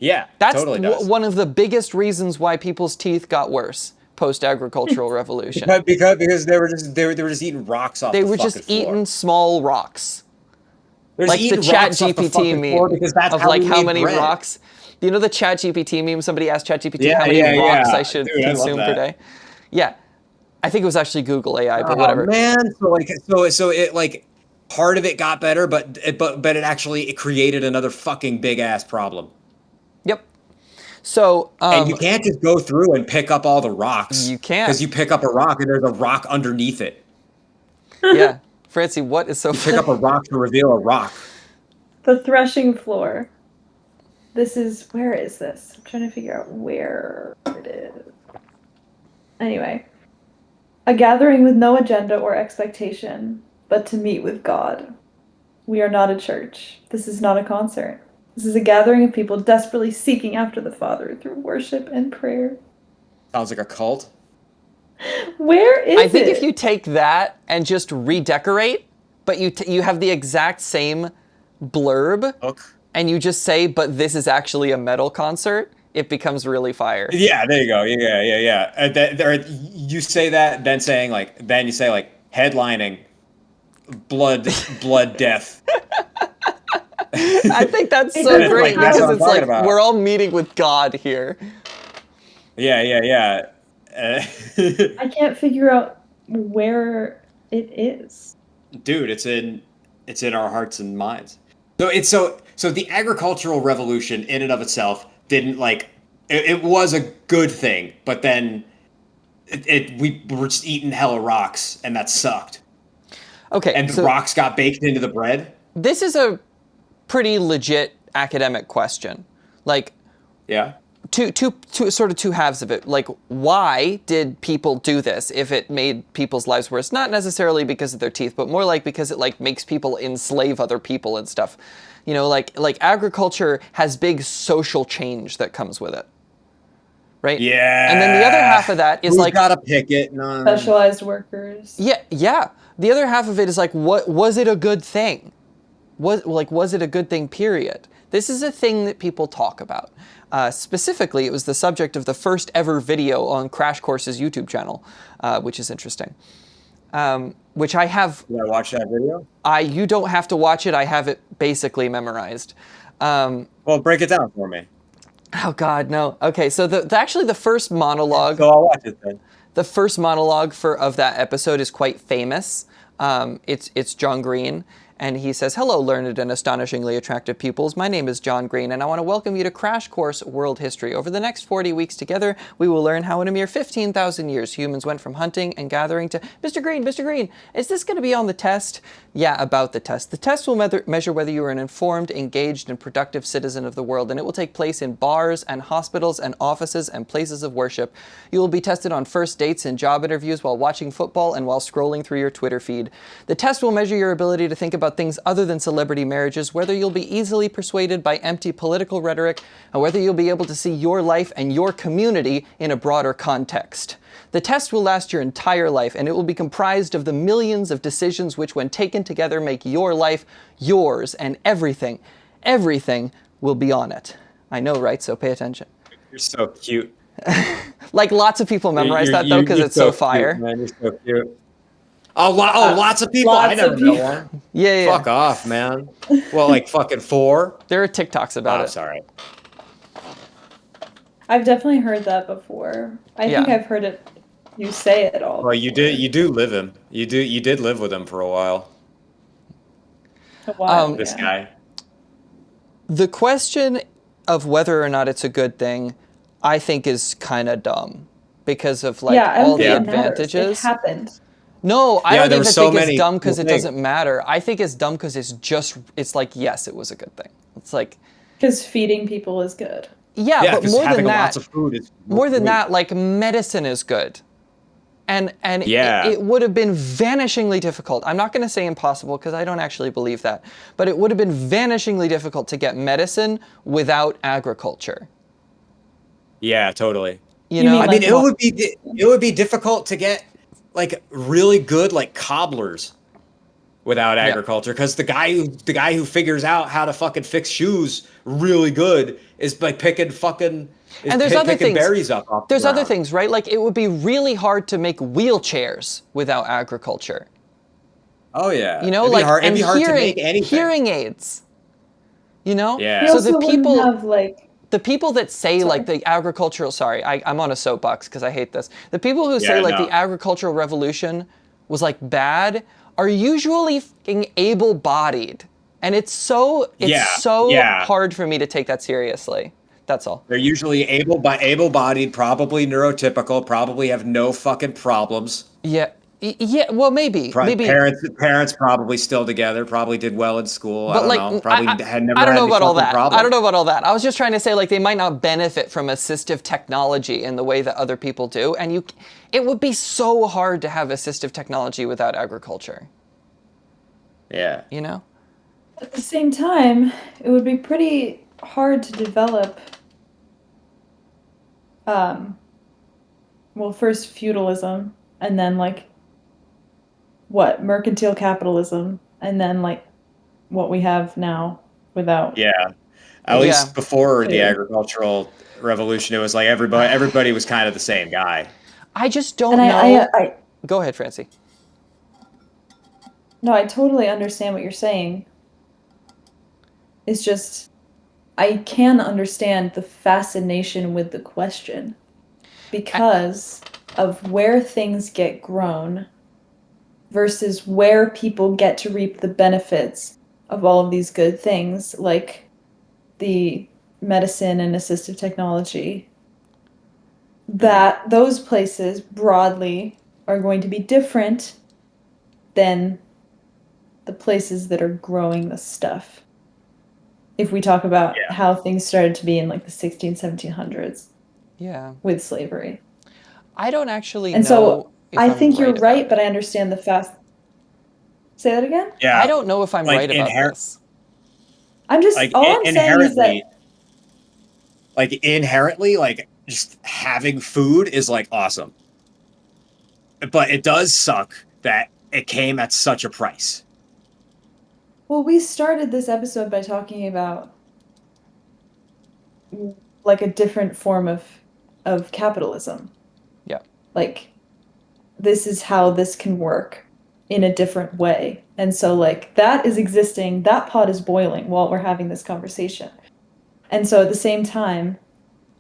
Yeah, That's totally does. one of the biggest reasons why people's teeth got worse. post-agricultural revolution. Because they were just eating rocks off They the were fucking just floor. eating small rocks. They're just Like the eating Chat rocks off the GPT fucking floor meme because that's of how like we how made many bread. rocks. You know the Chat GPT meme? Somebody asked Chat GPT Yeah, how many yeah, rocks yeah. I should Dude, I love consume per that. day. Yeah, I think it was actually Google AI, but Oh whatever. man, so it like part of it got better, but it actually it created another fucking big ass problem. Yep. So And you can't just go through and pick up all the rocks you can't. because you pick up a rock and there's a rock underneath it. Yeah, Francie, what is so You pick funny? up a rock to reveal a rock. The threshing floor. Where is this? I'm trying to figure out where it is. Anyway, a gathering with no agenda or expectation, but to meet with God. We are not a church. This is not a concert. This is a gathering of people desperately seeking after the Father through worship and prayer. Sounds like a cult. Where is it? I think if you take that and just redecorate, but you have the exact same blurb, Hook. and you just say, "But this is actually a metal concert," it becomes really fire. Yeah, there you go. Yeah. You say that, then you say like headlining, blood, death. I think that's It so doesn't great have- That's because what I'm it's like talking about. we're all meeting with God here. Yeah. I can't figure out where it is. Dude, it's in our hearts and minds. So the agricultural revolution in and of itself didn't like it was a good thing, but then we were just eating hella rocks and that sucked. Okay, And the so rocks got baked into the bread. this is a pretty legit academic question. Like, Yeah. two halves of it. Like, why did people do this if it made people's lives worse? Not necessarily because of their teeth, but more like because it like makes people enslave other people and stuff. You know, like agriculture has big social change that comes with it. Right? Yeah. And then the other half of that is Who's like got a picket? No. Specialized workers. yeah. The other half of it is like, what was it a good thing? Was it a good thing? Period. This is a thing that people talk about. Specifically, it was the subject of the first ever video on Crash Course's YouTube channel, which is interesting. Which I have. Did I watch that video? You don't have to watch it. I have it basically memorized. Well, break it down for me. Oh God, no. Okay, so actually the first monologue. So I'll watch it then. The first monologue of that episode is quite famous. It's John Green, and he says, "Hello, learned and astonishingly attractive pupils. My name is John Green, and I want to welcome you to Crash Course World History. Over the next 40 weeks together, we will learn how in a mere 15,000 years humans went from hunting and gathering to..." Mr. Green, is this going to be on the test? Yeah, about the test. The test will measure whether you are an informed, engaged, and productive citizen of the world, and it will take place in bars and hospitals and offices and places of worship. You will be tested on first dates and job interviews while watching football and while scrolling through your Twitter feed. The test will measure your ability to think about things other than celebrity marriages, whether you'll be easily persuaded by empty political rhetoric, and whether you'll be able to see your life and your community in a broader context. The test will last your entire life, and it will be comprised of the millions of decisions which, when taken together, make your life yours, and everything will be on it. I know, right? So pay attention. You're so cute. Like, lots of people memorize that, though, because it's so fire. Cute, man. You're so cute. Lots of people. I Lots never of know people. one. Yeah. Fuck off, man. Well, like fucking 4. There are TikToks about Oh, it. sorry. I've definitely heard that before. I think Yeah. I've heard it. You say it all. Well, you do live him. You did live with him for a while. A while, This yeah. guy. The question of whether or not it's a good thing, I think, is kind of dumb because of like Yeah, I don't all think the it matters. It advantages. happened. No, I Yeah, don't there even were so think it's many dumb because cool it doesn't things. matter. I think it's dumb because it's like, yes, it was a good thing. It's like, Because feeding people is good. yeah, Yeah, but because more than having that, lots of food is more than great. that, like medicine is good. And Yeah. it would have been vanishingly difficult. I'm not going to say impossible because I don't actually believe that. But it would have been vanishingly difficult to get medicine without agriculture. Yeah, totally. You You know? mean, I mean, like, it would be difficult to get like really good like cobblers without agriculture because the guy who figures out how to fucking fix shoes really good is like picking fucking It's And there's other picking things. berries up off the There's other ground. things, right? Like it would be really hard to make wheelchairs without agriculture. Oh yeah, You know, it'd be like hard. It'd and be hard to make anything. hearing aids. You know, We Yeah. so also wouldn't have like the people that say like sorry. the agricultural sorry, I'm on a soapbox because I hate this. The people who say Yeah, like the no. agricultural revolution was like bad are usually fucking able-bodied, and it's so Yeah, yeah. hard for me to take that seriously. That's all. They're usually able-bodied, probably neurotypical, probably have no fucking problems. Yeah, yeah. Well, maybe. Parents probably still together, probably did well in school. I But don't like, know. Probably had I never don't had know any about all fucking that. I don't problems. know about all that. I was just trying to say like they might not benefit from assistive technology in the way that other people do, and it would be so hard to have assistive technology without agriculture. Yeah. You know? At the same time, it would be pretty hard to develop um well, first feudalism and then like what, mercantile capitalism and then like what we have now without Yeah. At Yeah. least before the two. agricultural revolution, it was like everybody was kind of the same guy. I just And don't know. I Go ahead, Francie. no, I totally understand what you're saying. It's just I can understand the fascination with the question because of where things get grown versus where people get to reap the benefits of all of these good things, like the medicine and assistive technology. That those places broadly are going to be different than the places that are growing the stuff. If we talk about Yeah. how things started to be in like the 1700s Yeah. with slavery. I don't actually And know so if I I'm think you're right about right, but it. I understand the fast. Say that again? I Yeah. don't know if I'm Like right about this. I'm just, all I'm saying is that, inherently, like just having food is like awesome. But it does suck that it came at such a price. well, we started this episode by talking about like a different form of capitalism. Yeah. Like this is how this can work in a different way. And so like that is existing, that pot is boiling while we're having this conversation. And so at the same time,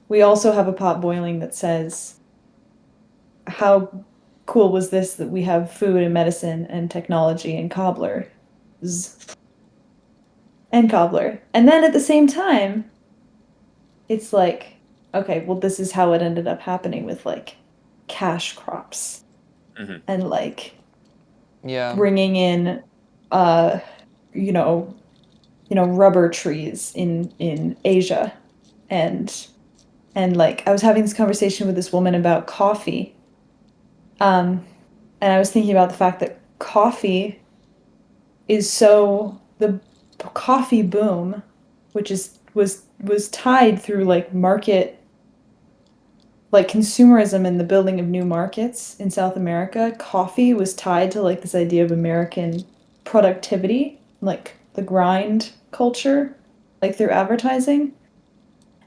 we also have a pot boiling that says how cool was this that we have food and medicine and technology and cobbler and cobbler. And then at the same time, it's like, okay, well, this is how it ended up happening with like cash crops Mhm. and like Yeah. bringing in, uh, you know, rubber trees in Asia, and like I was having this conversation with this woman about coffee, and I was thinking about the fact that coffee is so the coffee boom, which was tied through like market, like consumerism and the building of new markets in South America. Coffee was tied to like this idea of American productivity, like the grind culture, like through advertising.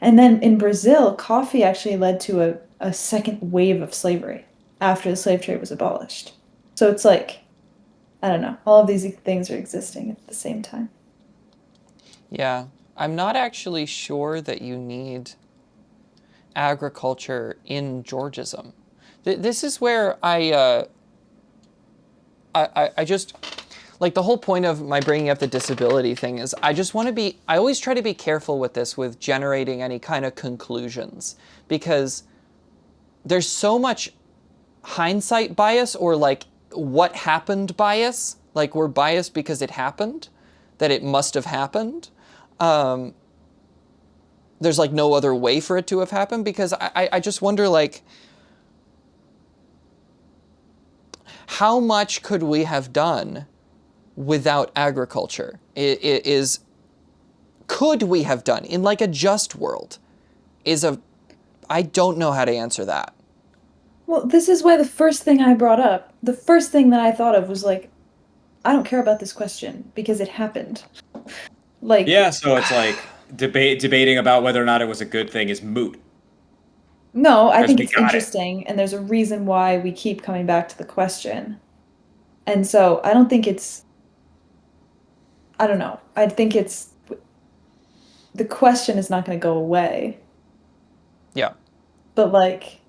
And then in Brazil, coffee actually led to a second wave of slavery after the slave trade was abolished. So it's like, I don't know, all of these things are existing at the same time. Yeah. I'm not actually sure that you need agriculture in Georgism. This is where I just like the whole point of my bringing up the disability thing is I just want to be I always try to be careful with this with generating any kind of conclusions because there's so much hindsight bias or like what happened bias, like we're biased because it happened, that it must have happened. There's like no other way for it to have happened because I just wonder like how much could we have done without agriculture? Could we have done in like a just world? I don't know how to answer that. Well, this is why the first thing I brought up, the first thing that I thought of was like, I don't care about this question because it happened. Like, Yeah, so it's like debating about whether or not it was a good thing is moot. No, I Because think we it's got it. interesting, and there's a reason why we keep coming back to the question. And so I don't think it's, I don't know. I think it's, the question is not going to go away. Yeah. But like,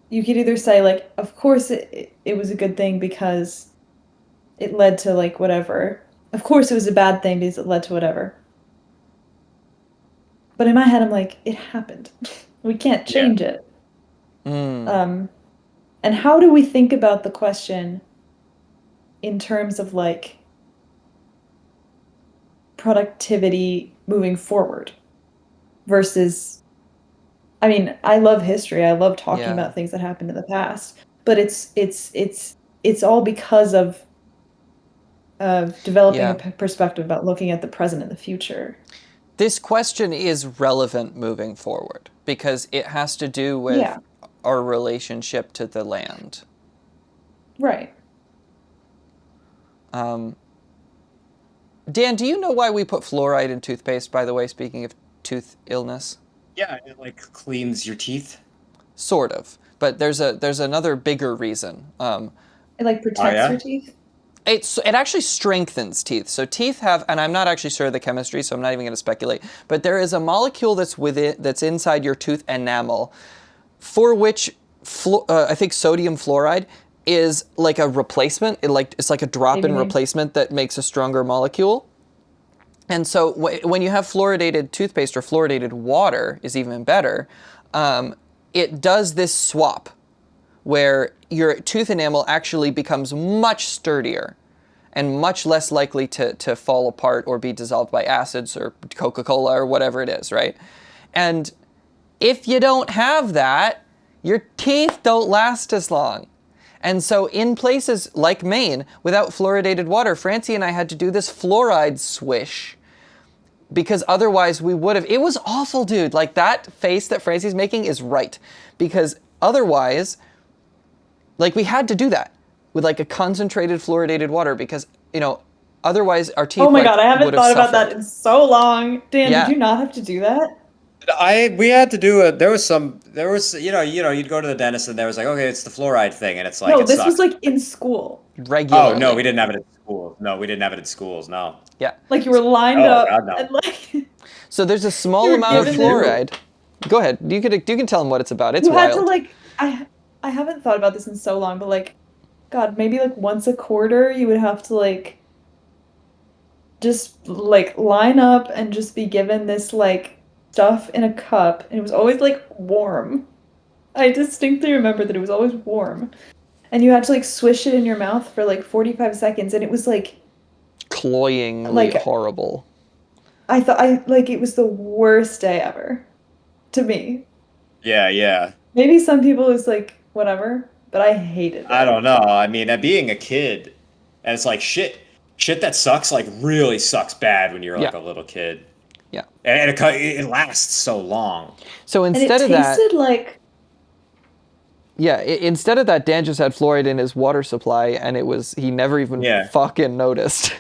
you could either say, like, of course it was a good thing because it led to like whatever. Of course it was a bad thing because it led to whatever. But in my head, I'm like, it happened. We can't Yeah. change it. Mm. Um, and how do we think about the question in terms of like productivity moving forward versus, I mean, I love history. I love talking Yeah. about things that happened in the past, but it's all because of developing a Yeah. perspective about looking at the present and the future. This question is relevant moving forward because it has to do with Yeah, our relationship to the land. right. Um, Dan, do you know why we put fluoride in toothpaste, by the way, speaking of tooth illness? Yeah, it like cleans your teeth. Sort of. But there's another bigger reason. It like Oh protects your yeah? teeth. It actually strengthens teeth. So teeth have, and I'm not actually sure of the chemistry, so I'm not even going to speculate. But there is a molecule that's inside your tooth enamel, for which I think sodium fluoride is like a replacement. It's like a drop-in Maybe. replacement that makes a stronger molecule. And so when you have fluoridated toothpaste or fluoridated water is even better, it does this swap where your tooth enamel actually becomes much sturdier and much less likely to fall apart or be dissolved by acids or Coca-Cola or whatever it is, right? And if you don't have that, your teeth don't last as long. And so in places like Maine, without fluoridated water, Francie and I had to do this fluoride swish because otherwise we would have. It was awful, dude. Like that face that Francie's making is right. Because otherwise, like we had to do that with like a concentrated fluoridated water because, otherwise our Oh teeth my like God, I haven't would have thought about that suffered. in so long. Dan, did Yeah. you not have to do that? We had to do it. There was you'd go to the dentist and there was like, okay, it's the fluoride thing, and it's like No, it this was sucks. like in school. Oh no, we Regularly. didn't have it in schools. No, we didn't have it in schools. No. Yeah. Like you were lined Oh up God, no. and like So there's a you small were amount of What'd given you this. do? fluoride. Go ahead. You can tell them what it's about. It's You had to wild. like I haven't thought about this in so long, but like God, maybe like once a quarter you would have to like just like line up and just be given this like stuff in a cup, and it was always like warm. I distinctly remember that it was always warm. And you had to like swish it in your mouth for like 45 seconds, and it was Cloyingly like horrible. I thought I like it was the worst day ever to me. Yeah, yeah. Maybe some people it's like whatever, but I hated I it. don't know. I mean, being a kid, and it's like shit that sucks. Like really sucks bad when you're Yeah. like a little kid, Yeah. and it lasts so long. So And it instead of that, tasted like instead of that, Dan just had fluoride in his water supply, and he never even Yeah. fucking noticed.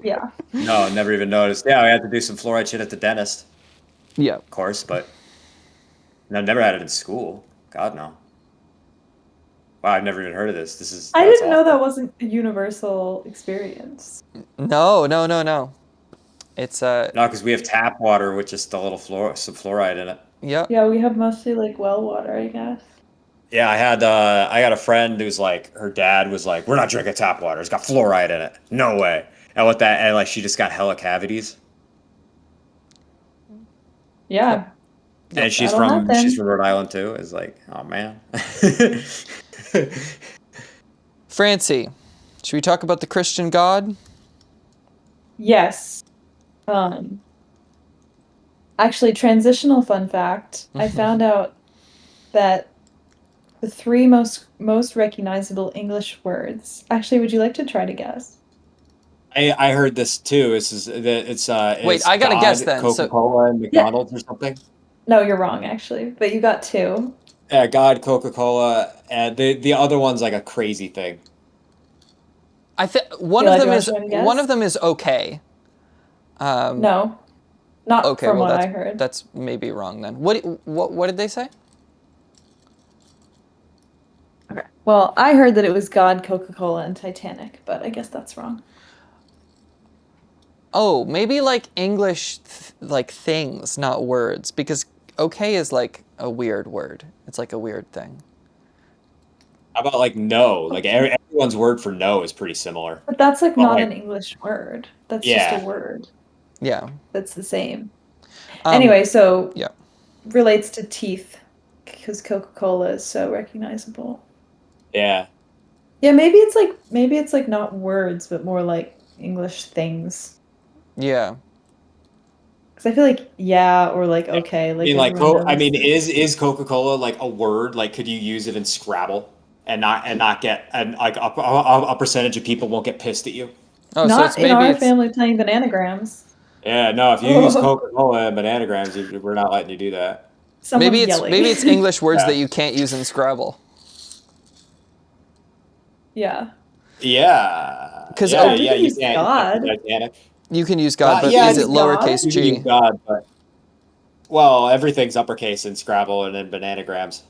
yeah. No, never even noticed. Yeah, we had to do some fluoride shit at the dentist, Yeah. of course, but no, never had it in school. God no. Wow, I've never even heard of this. I That's didn't know awful. that wasn't a universal experience. No, no, no, no. It's No, because we have tap water with just a little some fluoride in it. yeah. Yeah, we have mostly like well water, I guess. Yeah, I got a friend who's like her dad was like, we're not drinking tap water. It's got fluoride in it. No way. And with that, and like she just got hella cavities. Yep. Yeah, And that'll she's happen. from Rhode Island too. It's like, oh man. Francie, should we talk about the Christian God? Yes. Um, Actually, transitional fun fact. I found out that the three most recognizable English words. Actually, would you like to try to guess? I heard this too. Wait, It's I gotta guess God, then. So Coca-Cola, and Yeah. McDonald's or something. No, you're wrong, actually. But you got two. Yeah, God, Coca-Cola, and the other one's like a crazy thing. I think one of Eli, do you them want is to try to one of guess? them is okay. No. Not Okay, from well what I heard. that's maybe wrong then. What did they say? Okay. Well, I heard that it was God, Coca-Cola, and Titanic, but I guess that's wrong. Oh, maybe like English like things, not words, because okay is like a weird word. It's like a weird thing. How about like no? Like everyone's word for no is pretty similar. But that's like But not like, an English word. That's just a yeah, word Yeah. that's the same. Um Anyway, so yeah. relates to teeth because Coca-Cola is so recognizable. yeah. Yeah, maybe it's like not words, but more like English things. Yeah. Because I feel like yeah or like okay, I like mean, like, everyone I knows mean, that. is Coca-Cola like a word? Like, could you use it in Scrabble and not get and like a percentage of people won't get pissed at you? Oh, so Not it's in maybe our it's family playing bananagrams. Yeah, no. If you use Oh, Coca-Cola and bananagrams, we're not letting you do that. someone's maybe yelling. it's English words that Yeah, you can't use in Scrabble. Yeah. Because Well, we yeah. could You use can't except for God. Titanic. you can use God, God, but We could yeah, is use it God. lowercase you can use g? God, but well, everything's uppercase in Scrabble and in bananagrams.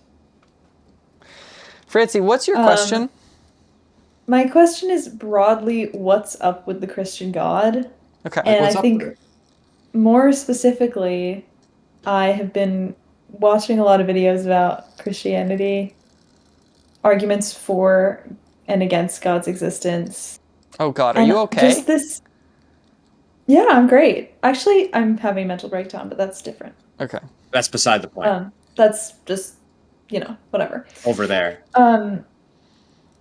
Francie, what's your Um, question? my question is broadly, what's up with the Christian God? Okay. Like, And I what's up with think it? more specifically, I have been watching a lot of videos about Christianity, arguments for and against God's existence. Oh God, are you And okay? just this, yeah, I'm great. Actually, I'm having a mental breakdown, but that's different. Okay. That's beside the point. That's just, whatever. Over there. Um,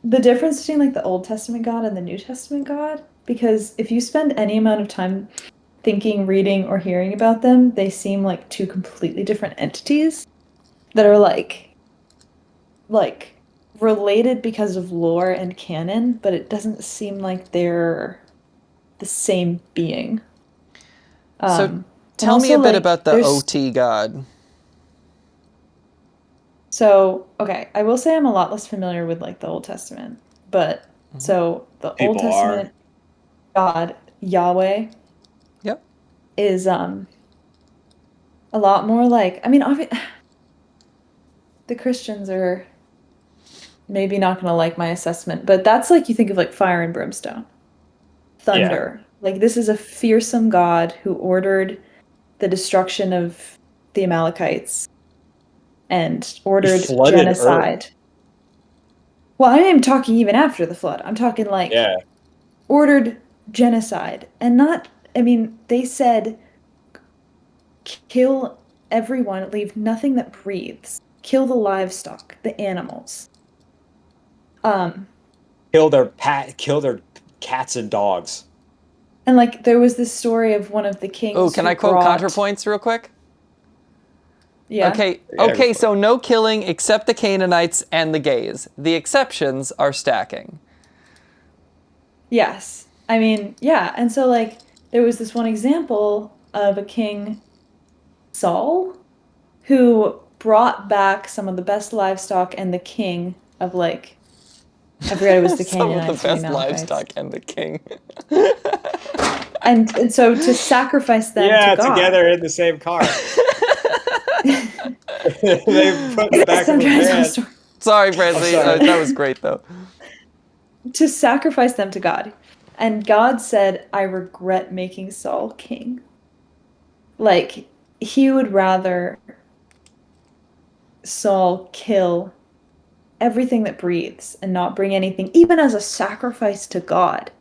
the difference between like the Old Testament God and the New Testament God, because if you spend any amount of time thinking, reading, or hearing about them, they seem like two completely different entities that are like related because of lore and canon, but it doesn't seem like they're the same being. So Um, and tell me also a bit like about the there's OT God. so okay, I will say I'm a lot less familiar with like the Old Testament, but Hmm. so the Old People are. Testament God, Yahweh, Yep. is a lot more like I mean the Christians are maybe not going to like my assessment, but that's like you think of like fire and brimstone, Yeah. thunder. Like this is a fearsome God who ordered the destruction of the Amalekites and He ordered flooded Earth. genocide. Well, I am talking even after the flood. I'm talking like Yeah. ordered genocide and not I mean, they said kill everyone, leave nothing that breathes. Kill the livestock, the animals. Um Kill their cats and dogs. And like there was this story of one of the Oh, kings can who I quote brought counterpoints real quick? yeah. Okay, Yeah, go okay, for it. so no killing except the Canaanites and the gays. The exceptions are stacking. Yes. I mean, yeah. And so like there was this one example of a king Saul who brought back some of the best livestock and the king of like I forget it was the Some of the Canaanites or the best Amalekites. livestock and the king. And so to sacrifice them to Yeah, God. together in the same car. They put in the Yes, back of I'm a trying to tell a van. story. Sorry, I'm Francie. sorry. That was great though. To sacrifice them to God. And God said, I regret making Saul king. Like, he would rather Saul kill everything that breathes and not bring anything, even as a sacrifice to God.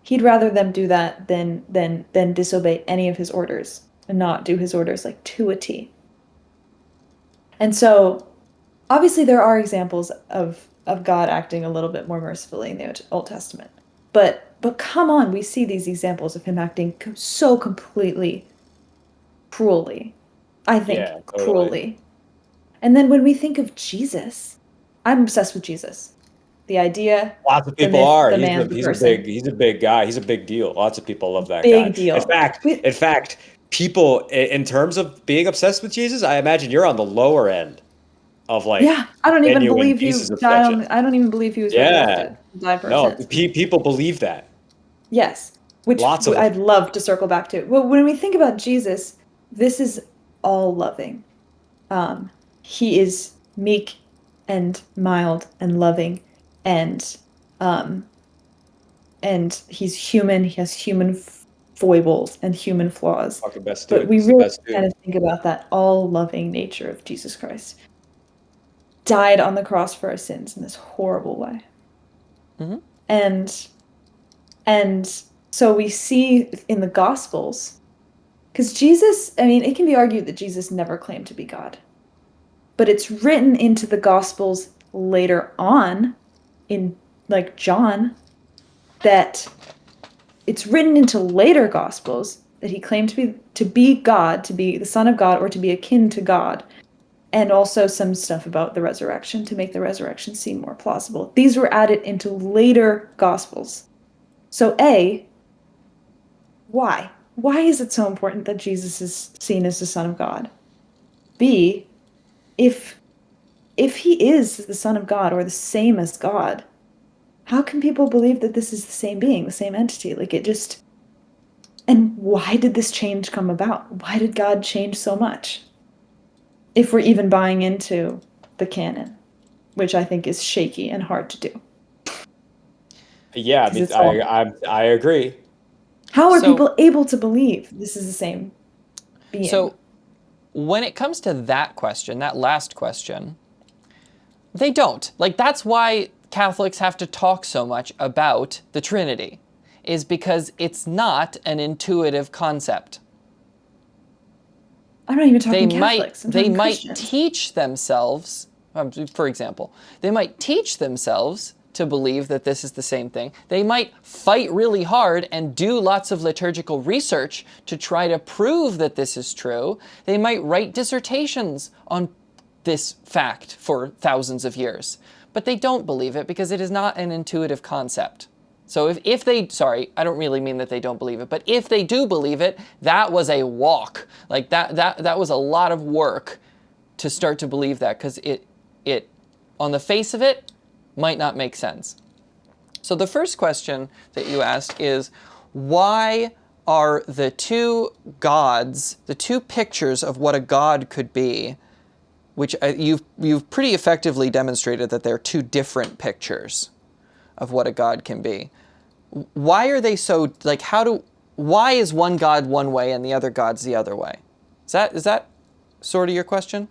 He'd rather them do that than disobey any of his orders and not do his orders like to a T. And so obviously there are examples of God acting a little bit more mercifully in the Old Testament. But come on, we see these examples of him acting so completely cruelly. I think Yeah, totally. cruelly. And then when we think of Jesus, I'm obsessed with Jesus. The idea, Lots of the people myth, are. the man, the person. He's a big guy. He's a big deal. Lots of people love that guy. Big deal. We, In fact, people in terms of being obsessed with Jesus, I imagine you're on the lower end of like yeah, I don't even genuine believe he Jesus died obsession. on I don't even believe he was Yeah. resurrected. Died for our No, sins. people believe that. Yes. which Lots of them. I'd love to circle back to. Well, when we think about Jesus, this is all loving. He is meek and mild and loving, and um, and he's human. He has human foibles and human flaws. Fucking best But dude. we He's the really best dude. kind of think about that all loving nature of Jesus Christ. Died on the cross for our sins in this horrible way. Mm-hmm. And so we see in the Gospels, because Jesus, I mean, it can be argued that Jesus never claimed to be God. But it's written into the Gospels later on, in like John, that it's written into later Gospels that he claimed to be God, to be the Son of God, or to be akin to God. And also some stuff about the resurrection to make the resurrection seem more plausible. These were added into later Gospels. So A, why? Why is it so important that Jesus is seen as the Son of God? B, if he is the Son of God or the same as God, how can people believe that this is the same being, the same entity? Like it just... And why did this change come about? Why did God change so much? If we're even buying into the canon, which I think is shaky and hard to do. Yeah, I mean, I agree. How are So- people able to believe this is the same being? So when it comes to that question, that last question, they don't. Like, that's why Catholics have to talk so much about the Trinity, is because it's not an intuitive concept. I'm not even They talking Catholics. I'm they talking might Christians. teach themselves, for example, they might teach themselves to believe that this is the same thing. They might fight really hard and do lots of liturgical research to try to prove that this is true. They might write dissertations on this fact for thousands of years, but they don't believe it because it is not an intuitive concept. So if they, sorry, I don't really mean that they don't believe it, but if they do believe it, that was a walk. Like that was a lot of work to start to believe that, because it, on the face of it, might not make sense. So the first question that you ask is, why are the two gods, the two pictures of what a god could be, which you've pretty effectively demonstrated that they're two different pictures of what a god can be. Why are they so, like, why is one god one way and the other god's the other way? Is that sort of your question?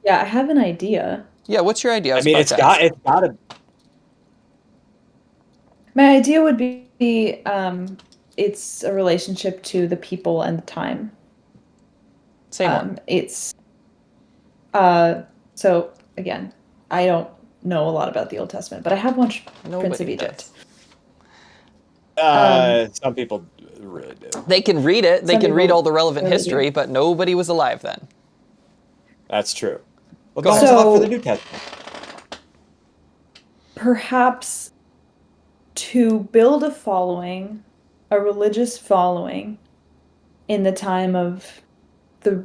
Yeah, I have an idea. Yeah, what's your idea? I mean, it's got to. My idea would be it's a relationship to the people and the time. Say more. It's so again, I don't know a lot about the Old Testament, but I have watched Prince of Egypt. Some people really do. They can read it. They Some can read people all the relevant really history, do. but nobody was alive then. That's true. Well, Go go ahead. on for the New Testament. Perhaps to build a following, a religious following, in the time of the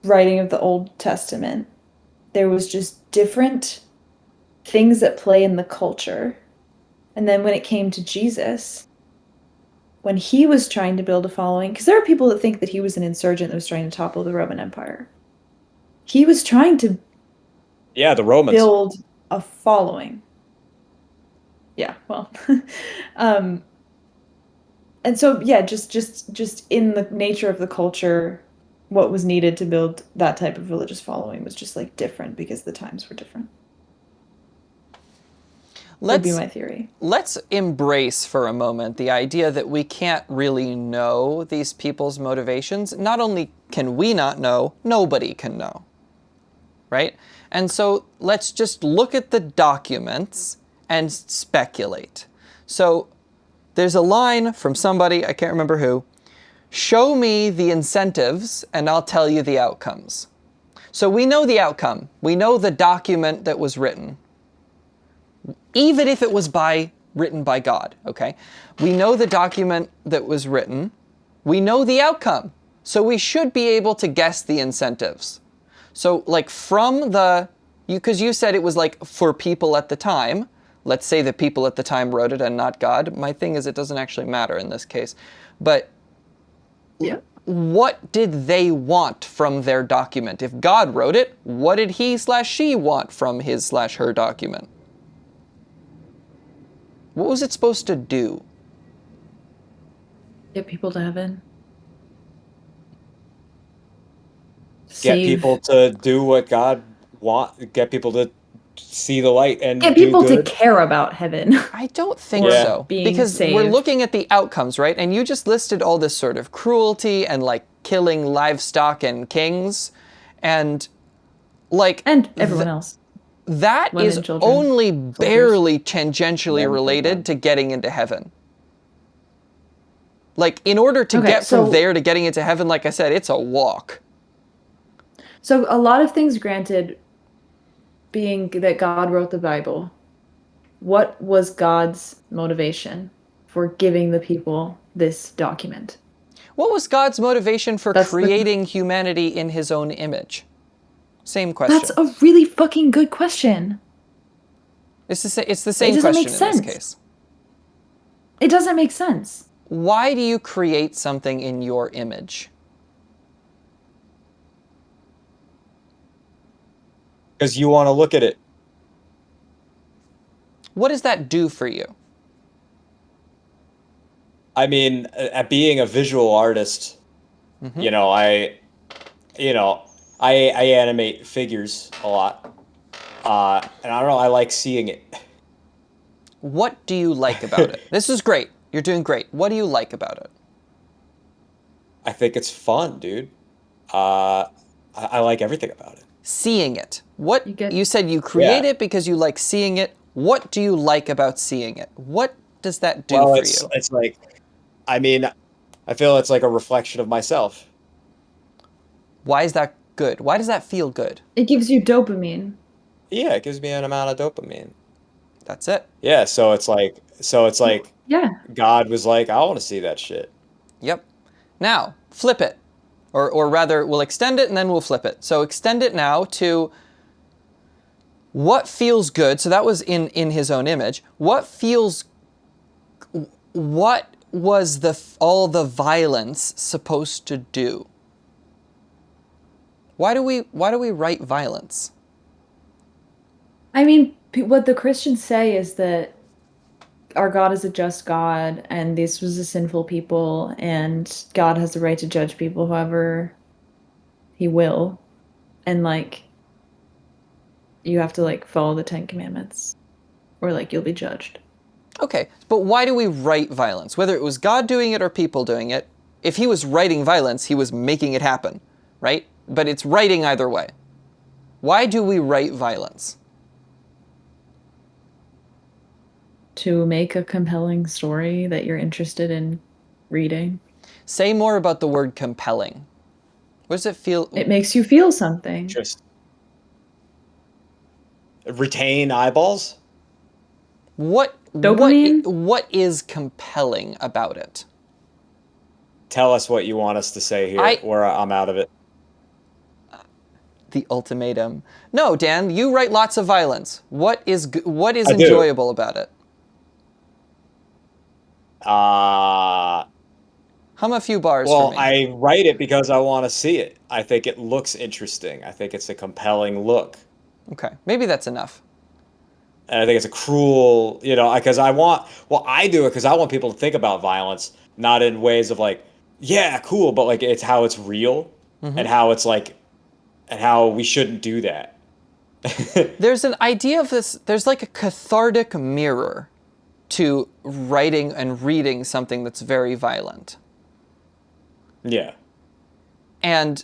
writing of the Old Testament, there was just different things at play in the culture. And then when it came to Jesus, when he was trying to build a following, because there are people that think that he was an insurgent that was trying to topple the Roman Empire. He was trying to Yeah, the Romans. build a following. Yeah, well, and so yeah, just in the nature of the culture, what was needed to build that type of religious following was just like different because the times were different. Would be my theory. Let's embrace for a moment the idea that we can't really know these people's motivations. Not only can we not know, nobody can know, right? And so let's just look at the documents and speculate. So there's a line from somebody, I can't remember who, show me the incentives and I'll tell you the outcomes. So we know the outcome. We know the document that was written. Even if it was written by God, okay? We know the document that was written. We know the outcome. So we should be able to guess the incentives. So like from because you said it was like for people at the time, let's say the people at the time wrote it and not God. My thing is, it doesn't actually matter in this case. But Yeah. what did they want from their document? If God wrote it, what did he/she want from his/her document? What was it supposed to do? Get people to heaven. Get Save. people to do what God want. Get people to see the light and Get do people to good. care about heaven. I don't think Yeah. so. Being Because we're saved. looking at the outcomes, right? And you just listed all this sort of cruelty and like killing livestock and kings. And like And everyone else. that women, is children, only soldiers. barely tangentially Men, related children. to getting into heaven. Like, in order to Okay, get from so- there to getting into heaven, like I said, it's a walk. So a lot of things granted, being that God wrote the Bible, what was God's motivation for giving the people this document? What was God's motivation for That's the- creating humanity in his own image? Same question. That's a really fucking good question. It's the same doesn't question make in sense. this case. It doesn't make sense. Why do you create something in your image? Because you want to look at it. What does that do for you? I mean, at being a visual artist, you know, I animate figures a lot, and I don't know, I like seeing it. What do you like about it? This is great. You're doing great. What do you like about it? I think it's fun, dude. I like everything about it. Seeing it. What You get- you said you create Yeah. it because you like seeing it. What do you like about seeing it? What does that do Well, for it's you? it's like, I mean, I feel it's like a reflection of myself. Why is that good? Why does that feel good? It gives you dopamine. Yeah, it gives me an amount of dopamine. That's it. Yeah, so it's like Yeah. God was like, I want to see that shit. Yep. Now, flip it. Or rather, we'll extend it and then we'll flip it. So extend it now to what feels good. So that was in his own image. What was all the violence supposed to do? Why do we write violence? I mean, what the Christians say is that our God is a just God, and this was a sinful people, and God has the right to judge people however he will. And, like, you have to, like, follow the 10 Commandments, or, like, you'll be judged. Okay, but why do we write violence? Whether it was God doing it or people doing it, if he was writing violence, he was making it happen, right? But it's writing either way. Why do we write violence? To make a compelling story that you're interested in reading. Say more about the word compelling. What does it feel? It makes you feel something. Just retain eyeballs. Dopamine? What is compelling about it? Tell us what you want us to say here, or I'm out of it. The ultimatum. No, Dan, you write lots of violence. What is I do. enjoyable about it? Hum a few bars for Well, me. I write it because I want to see it. I think it looks interesting. I think it's a compelling look. Okay, maybe that's enough. And I think it's a cruel, because I do it because I want people to think about violence, not in ways of like, yeah, cool, but like it's how it's real and how it's like, and how we shouldn't do that. There's an idea of this, there's like a cathartic mirror to writing and reading something that's very violent. Yeah. And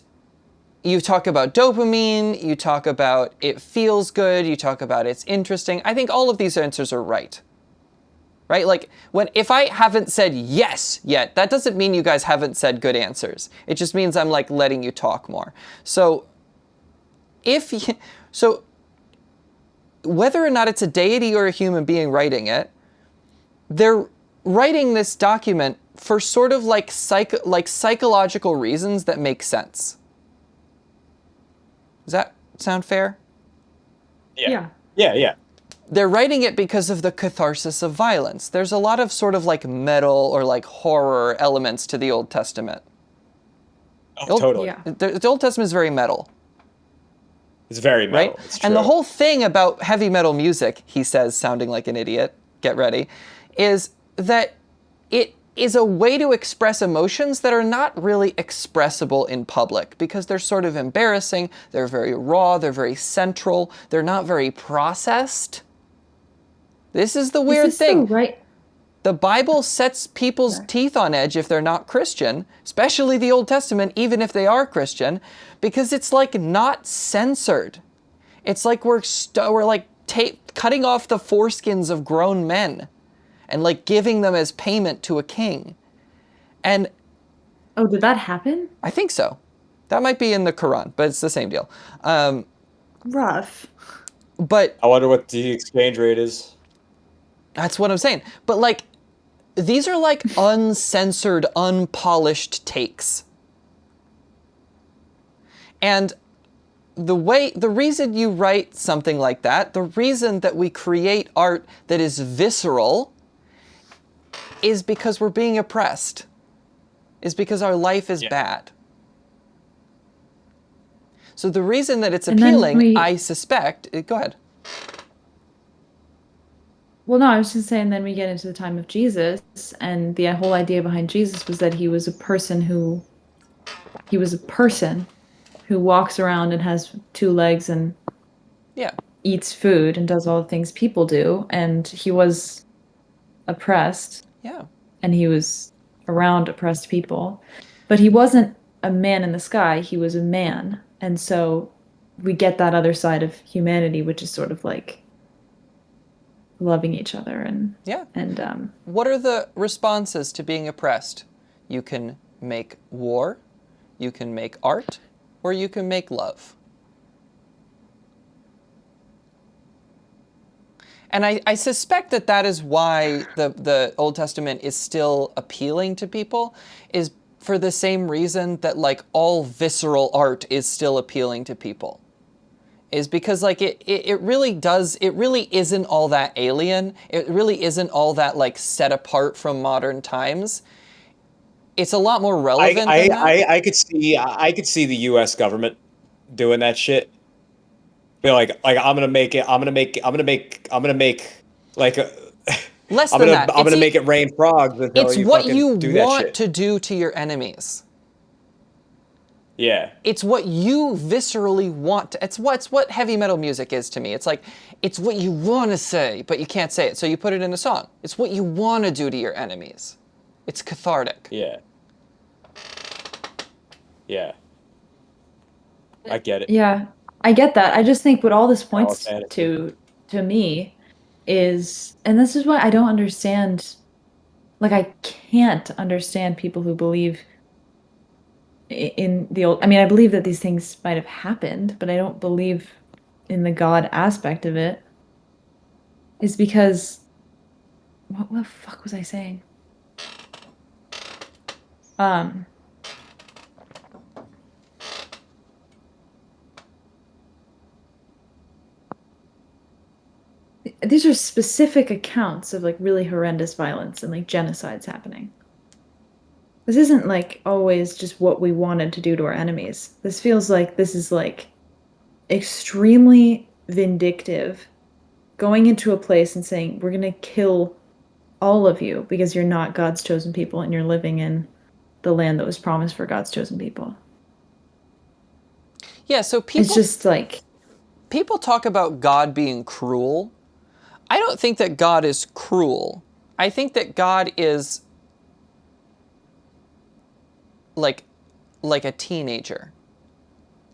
you talk about dopamine, you talk about it feels good, you talk about it's interesting. I think all of these answers are right. Right? Like, if I haven't said yes yet, that doesn't mean you guys haven't said good answers. It just means I'm like letting you talk more. So, whether or not it's a deity or a human being writing it, they're writing this document for sort of like psychological reasons that make sense. Does that sound fair? Yeah. Yeah. they're writing it because of the catharsis of violence. There's a lot of sort of like metal or like horror elements to the Old Testament. Oh, totally. Yeah. The Old Testament is very metal, It's very right? metal. It's true. And the whole thing about heavy metal music, he says, sounding like an idiot, get ready, is that it is a way to express emotions that are not really expressible in public because they're sort of embarrassing, they're very raw, they're very central, they're not very processed. This is the weird Is this thing. the right? The Bible sets people's teeth on edge if they're not Christian, especially the Old Testament, even if they are Christian, because it's like not censored. It's like we're like cutting off the foreskins of grown men and like giving them as payment to a king. And Oh, did that happen? I think so. That might be in the Quran, but it's the same deal. Rough. But I wonder what the exchange rate is. that's what I'm saying. But like, these are like uncensored, unpolished takes. And the reason you write something like that, the reason that we create art that is visceral is because we're being oppressed. Is because our life is bad. So the reason that it's appealing, I suspect, go ahead. Well, no, I was just saying then we get into the time of Jesus, and the whole idea behind Jesus was that he was a person who walks around and has two legs and eats food and does all the things people do, and he was oppressed. Yeah. And he was around oppressed people. But he wasn't a man in the sky, he was a man. And so we get that other side of humanity, which is sort of like loving each other and what are the responses to being oppressed? You can make war, you can make art, or you can make love. And I suspect that that is why the Old Testament is still appealing to people, is for the same reason that like all visceral art is still appealing to people. Is because like it really isn't all that alien. It really isn't all that like set apart from modern times. It's a lot more relevant than that. I could see the U.S. government doing that shit. Be like I'm gonna make like Less than that. I'm gonna make it rain frogs until It's you what fucking you do that want shit. to do to your enemies. Yeah. It's what you viscerally want. It's what heavy metal music is to me. It's like, it's what you want to say, but you can't say it, so you put it in a song. It's what you want to do to your enemies. It's cathartic. Yeah. Yeah. I get it. Yeah, I get that. I just think what all this points to me is, and this is why I don't understand, like I can't understand people who believe in the old, I mean, I believe that these things might have happened, but I don't believe in the God aspect of it, is because, what the fuck was I saying? These are specific accounts of like really horrendous violence and like genocides happening. This isn't like always just what we wanted to do to our enemies. This feels like this is like extremely vindictive, going into a place and saying, we're going to kill all of you because you're not God's chosen people and you're living in the land that was promised for God's chosen people. Yeah, so people... It's just like... People talk about God being cruel. I don't think that God is cruel. I think that God is like a teenager,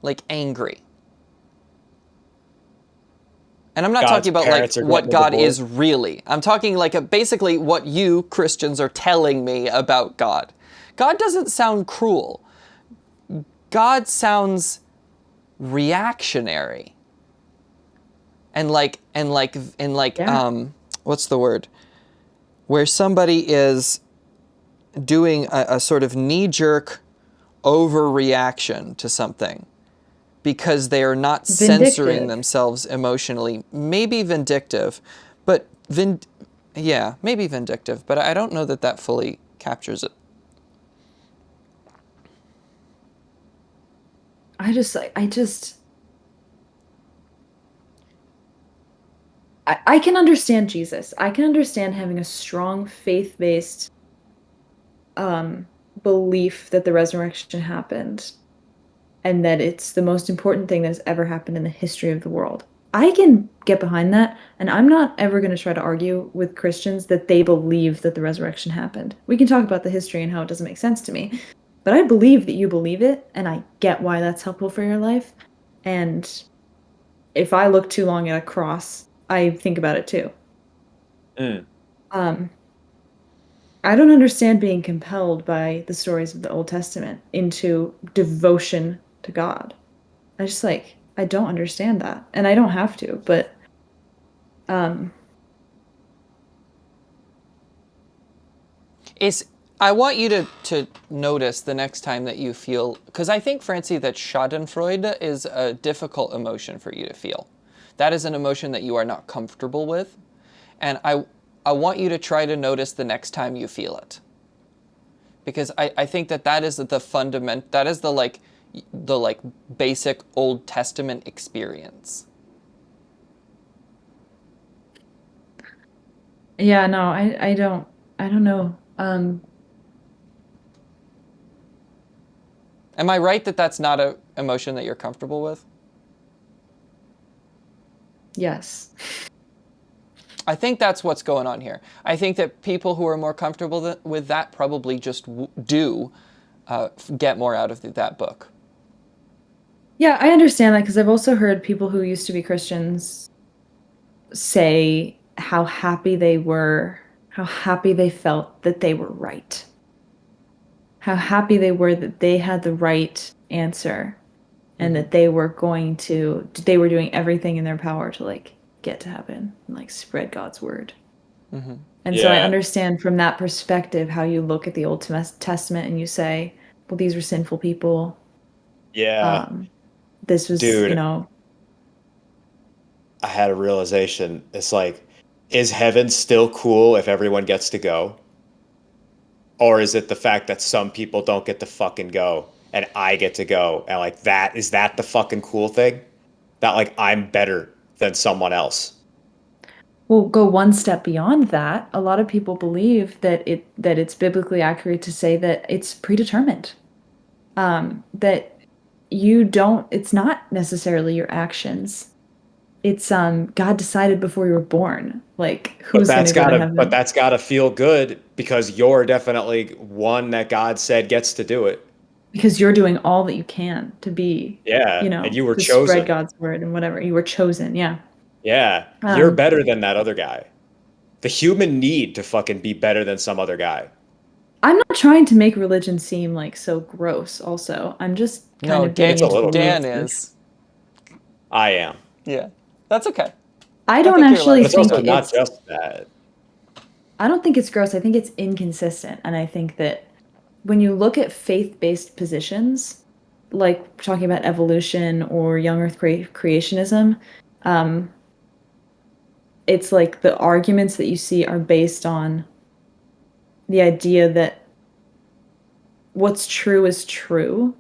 like angry. And I'm not talking about like what God is really. I'm talking like basically what you Christians are telling me about God. God doesn't sound cruel. God sounds reactionary. And like what's the word? Where somebody is doing a sort of knee-jerk overreaction to something because they are not censoring Vindictive. themselves emotionally. Maybe vindictive, but maybe vindictive, but I don't know that that fully captures it. I can understand Jesus. I can understand having a strong faith-based belief that the resurrection happened and that it's the most important thing that has ever happened in the history of the world. I can get behind that, and I'm not ever going to try to argue with Christians that they believe that the resurrection happened. We can talk about the history and how it doesn't make sense to me, but I believe that you believe it, and I get why that's helpful for your life. And if I look too long at a cross, I think about it too. Mm. Um, I don't understand being compelled by the stories of the Old Testament into devotion to God. I don't understand that. And I don't have to, but um I want you to notice the next time that you feel, because I think, Francie, that Schadenfreude is a difficult emotion for you to feel. That is an emotion that you are not comfortable with. And I want you to try to notice the next time you feel it. Because I think that is the fundament, that is the basic Old Testament experience. yeah, no, I don't know. Am I right that that's not an emotion that you're comfortable with? Yes. I think that's what's going on here. I think that people who are more comfortable with that probably just do get more out of that book. Yeah, I understand that because I've also heard people who used to be Christians say how happy they were, how happy they felt that they were right. How happy they were that they had the right answer and that they they were doing everything in their power to like get to heaven and like spread God's word. And so I Yeah. understand from that perspective how you look at the Old Testament and you say, well, these were sinful people. Yeah. This was, Dude, I had a realization. It's like, is heaven still cool if everyone gets to go? Or is it the fact that some people don't get to fucking go and I get to go? And like that, is that the fucking cool thing? That like I'm better than someone else. we'll go one step beyond that. A lot of people believe that it's biblically accurate to say that it's predetermined. That you don't it's not necessarily your actions. It's God decided before you were born, like who's gonna go to But heaven. that's gotta feel good because you're definitely one that God said gets to do it. Because you're doing all that you can to be, Yeah. And you were to spread chosen. God's word and whatever. You were chosen, yeah. Yeah. You're Um, better than that other guy. The human need to fucking be better than some other guy. I'm not trying to make religion seem like so gross also. I'm just kind No, of getting It's a into the little Dan weeds gross. of is. I am. Yeah, that's okay. I I don't think you're allowed actually But to it's say think also that. not it's just that. I don't think it's gross. I think it's inconsistent. And I think that when you look at faith-based positions, like talking about evolution or young earth creationism, um, it's like the arguments that you see are based on the idea that what's true is true,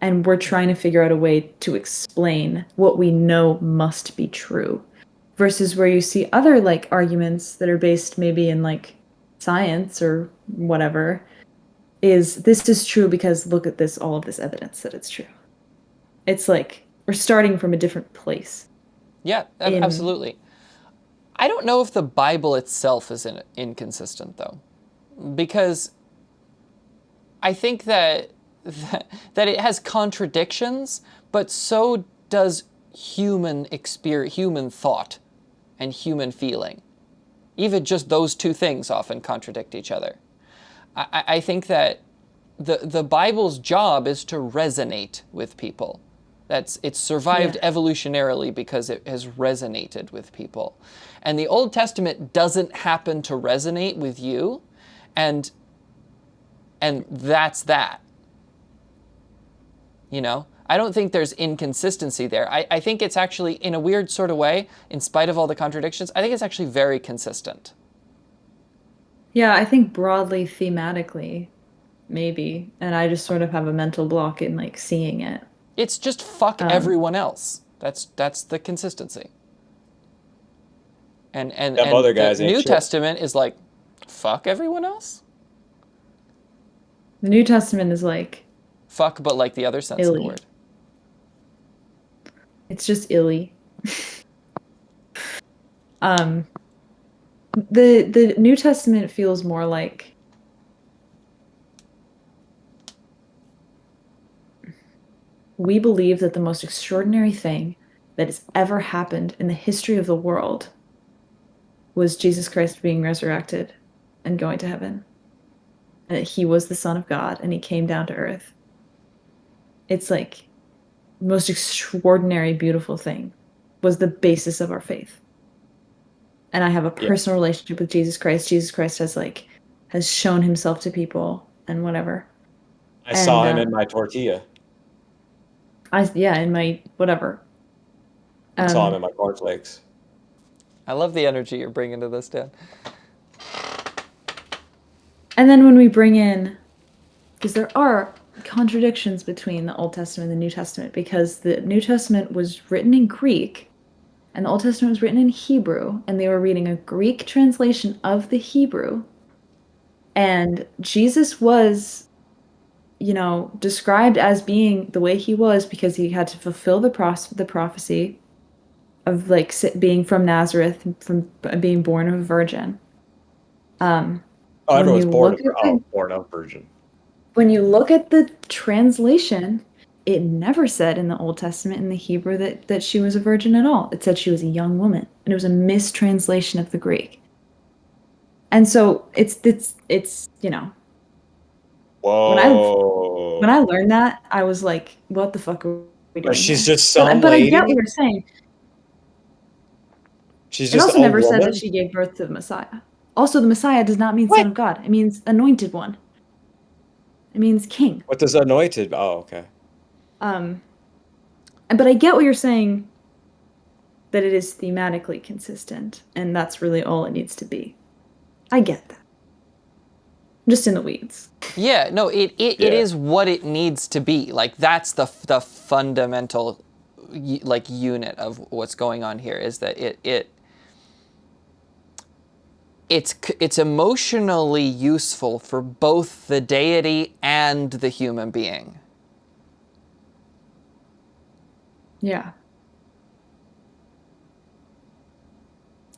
and we're trying to figure out a way to explain what we know must be true. Versus where you see other like arguments that are based maybe in like science or whatever, is this is true because look at this, all of this evidence that it's true. It's like we're starting from a different place. Yeah, In absolutely. I don't know if the Bible itself is inconsistent, though, because I think that it has contradictions, but so does human experience, human thought, and human feeling. Even just those two things often contradict each other. I think that the Bible's job is to resonate with people. It's survived yeah. evolutionarily because it has resonated with people. And the Old Testament doesn't happen to resonate with you, and that's that. You know? I don't think there's inconsistency there. I think it's actually, in a weird sort of way, in spite of all the contradictions, I think it's actually very consistent. Yeah, I think broadly thematically, maybe. And I just sort of have a mental block in like seeing it. It's just fuck Um, everyone else. That's the consistency. And Them other the guys ain't New shit. Testament is like, fuck everyone else? the New Testament is like Fuck, but like the other sense of the illy. word. It's just illy. Um, the New Testament feels more like we believe that the most extraordinary thing that has ever happened in the history of the world was Jesus Christ being resurrected and going to heaven. And that he was the Son of God and he came down to earth. It's like the most extraordinary, beautiful thing was the basis of our faith. And I have a Yeah. personal relationship with Jesus Christ. Jesus Christ has shown himself to people and whatever. I And saw him in my tortilla. in my whatever. I saw him Um, in my cornflakes. I love the energy you're bringing to this, Dan. and then when we bring in, because there are contradictions between the Old Testament and the New Testament, because the New Testament was written in Greek and the Old Testament was written in Hebrew, and they were reading a Greek translation of the Hebrew. And Jesus was, described as being the way he was because he had to fulfill the prophecy of like being from Nazareth, from being born of a virgin. Um, Oh, when everyone's you look at the born of virgin. when you look at the translation, it never said in the Old Testament in the Hebrew that she was a virgin at all. It said she was a young woman, and it was a mistranslation of the Greek. And so it's when I when Whoa. I learned that, I was like, what the fuck are we But doing she's here? just But some but I get what lady. you're saying. She's It just also a never said that woman. she gave birth to the Messiah. Also, the Messiah does not mean son What? of God. It means anointed one. It means king. What does anointed? Oh, okay. Um, but I get what you're saying that it is thematically consistent, and that's really all it needs to be. I get that. I'm just in the weeds. Yeah, no, it Yeah. is what it needs to be. Like that's the fundamental like unit of what's going on here is that it's emotionally useful for both the deity and the human being. Yeah.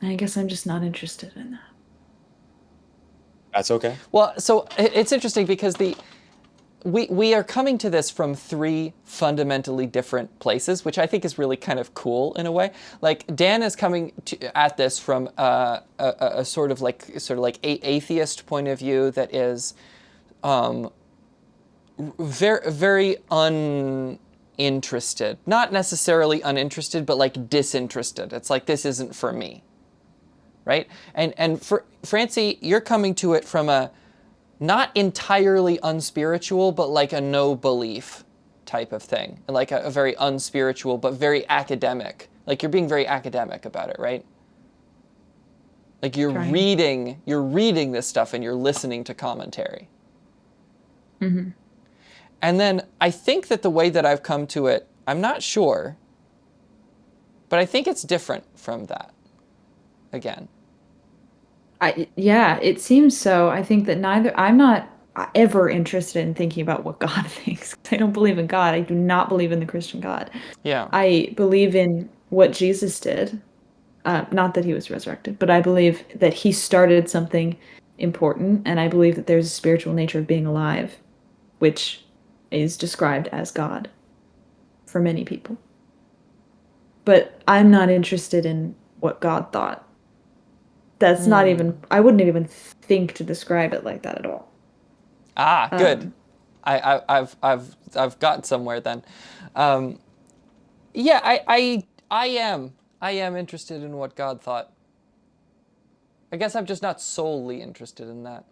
I guess I'm just not interested in that. That's okay. Well, so it's interesting because we are coming to this from three fundamentally different places, which I think is really kind of cool in a way. Like Dan is coming at this from a sort of like atheist point of view that is very very uninterested, not necessarily uninterested, but like disinterested. It's like this isn't for me, right? And for Francie, you're coming to it from a not entirely unspiritual, but like a no belief type of thing. Like a very unspiritual, but very academic. Like you're being very academic about it, right? Like Trying. you're reading this stuff and you're listening to commentary. Mm-hmm. And then I think that the way that I've come to it, I'm not sure, but I think it's different from that again. Yeah, it seems so. I think that I'm not ever interested in thinking about what God thinks. I don't believe in God. I do not believe in the Christian God. Yeah. I believe in what Jesus did. Not that he was resurrected, but I believe that he started something important, and I believe that there's a spiritual nature of being alive, which is described as God for many people. But I'm not interested in what God thought. That's not even, I wouldn't even think to describe it like that at all. Ah, good. Um, I've got somewhere then. Um, yeah, I am interested in what God thought. I guess I'm just not solely interested in that,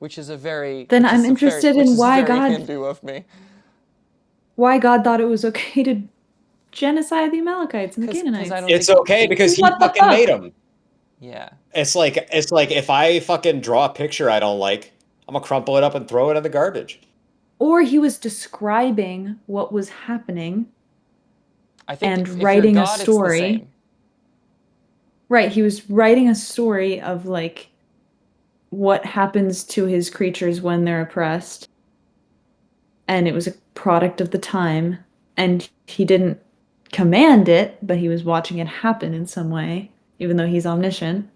then I'm interested which in is why very God, Hindu of me. why God thought it was okay to genocide the Amalekites and the 'Cause Canaanites. I don't It's think okay because he What the fucking made fuck? them. yeah. It's like if I fucking draw a picture I don't like, I'm gonna crumple it up and throw it in the garbage. Or he was describing what was happening I think and if you're writing a God, it's the story. same. Right, he was writing a story of like what happens to his creatures when they're oppressed. And it was a product of the time. And he didn't command it, but he was watching it happen in some way, even though he's omniscient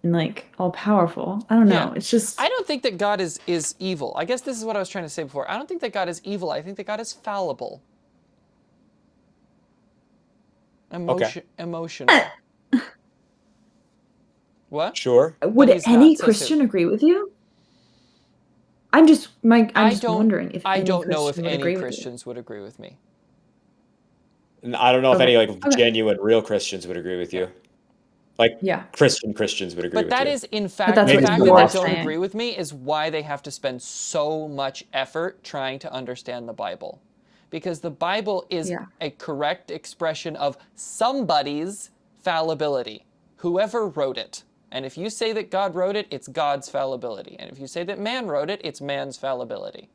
and like all powerful. I don't Yeah. know. It's just I don't think that God is evil. I guess this is what I was trying to say before. I don't think that God is evil. I think that God is fallible. Okay, Emotional. What? sure. But would he's any not. Says who? Christian agree with you? I'm I just don't wondering if I any don't know if Christian would any agree with you. Christians would agree with me. And I don't know if Okay. any like Okay. genuine real Christians would agree with Yeah. you. Like Yeah. Christians would agree But with that you. is, in But fact, that's the what Maybe fact some that they you're don't Gnostics. saying. agree with me is why they have to spend so much effort trying to understand the Bible. Because the Bible is Yeah. a correct expression of somebody's fallibility, whoever wrote it. And if you say that God wrote it, it's God's fallibility. And if you say that man wrote it, it's man's fallibility.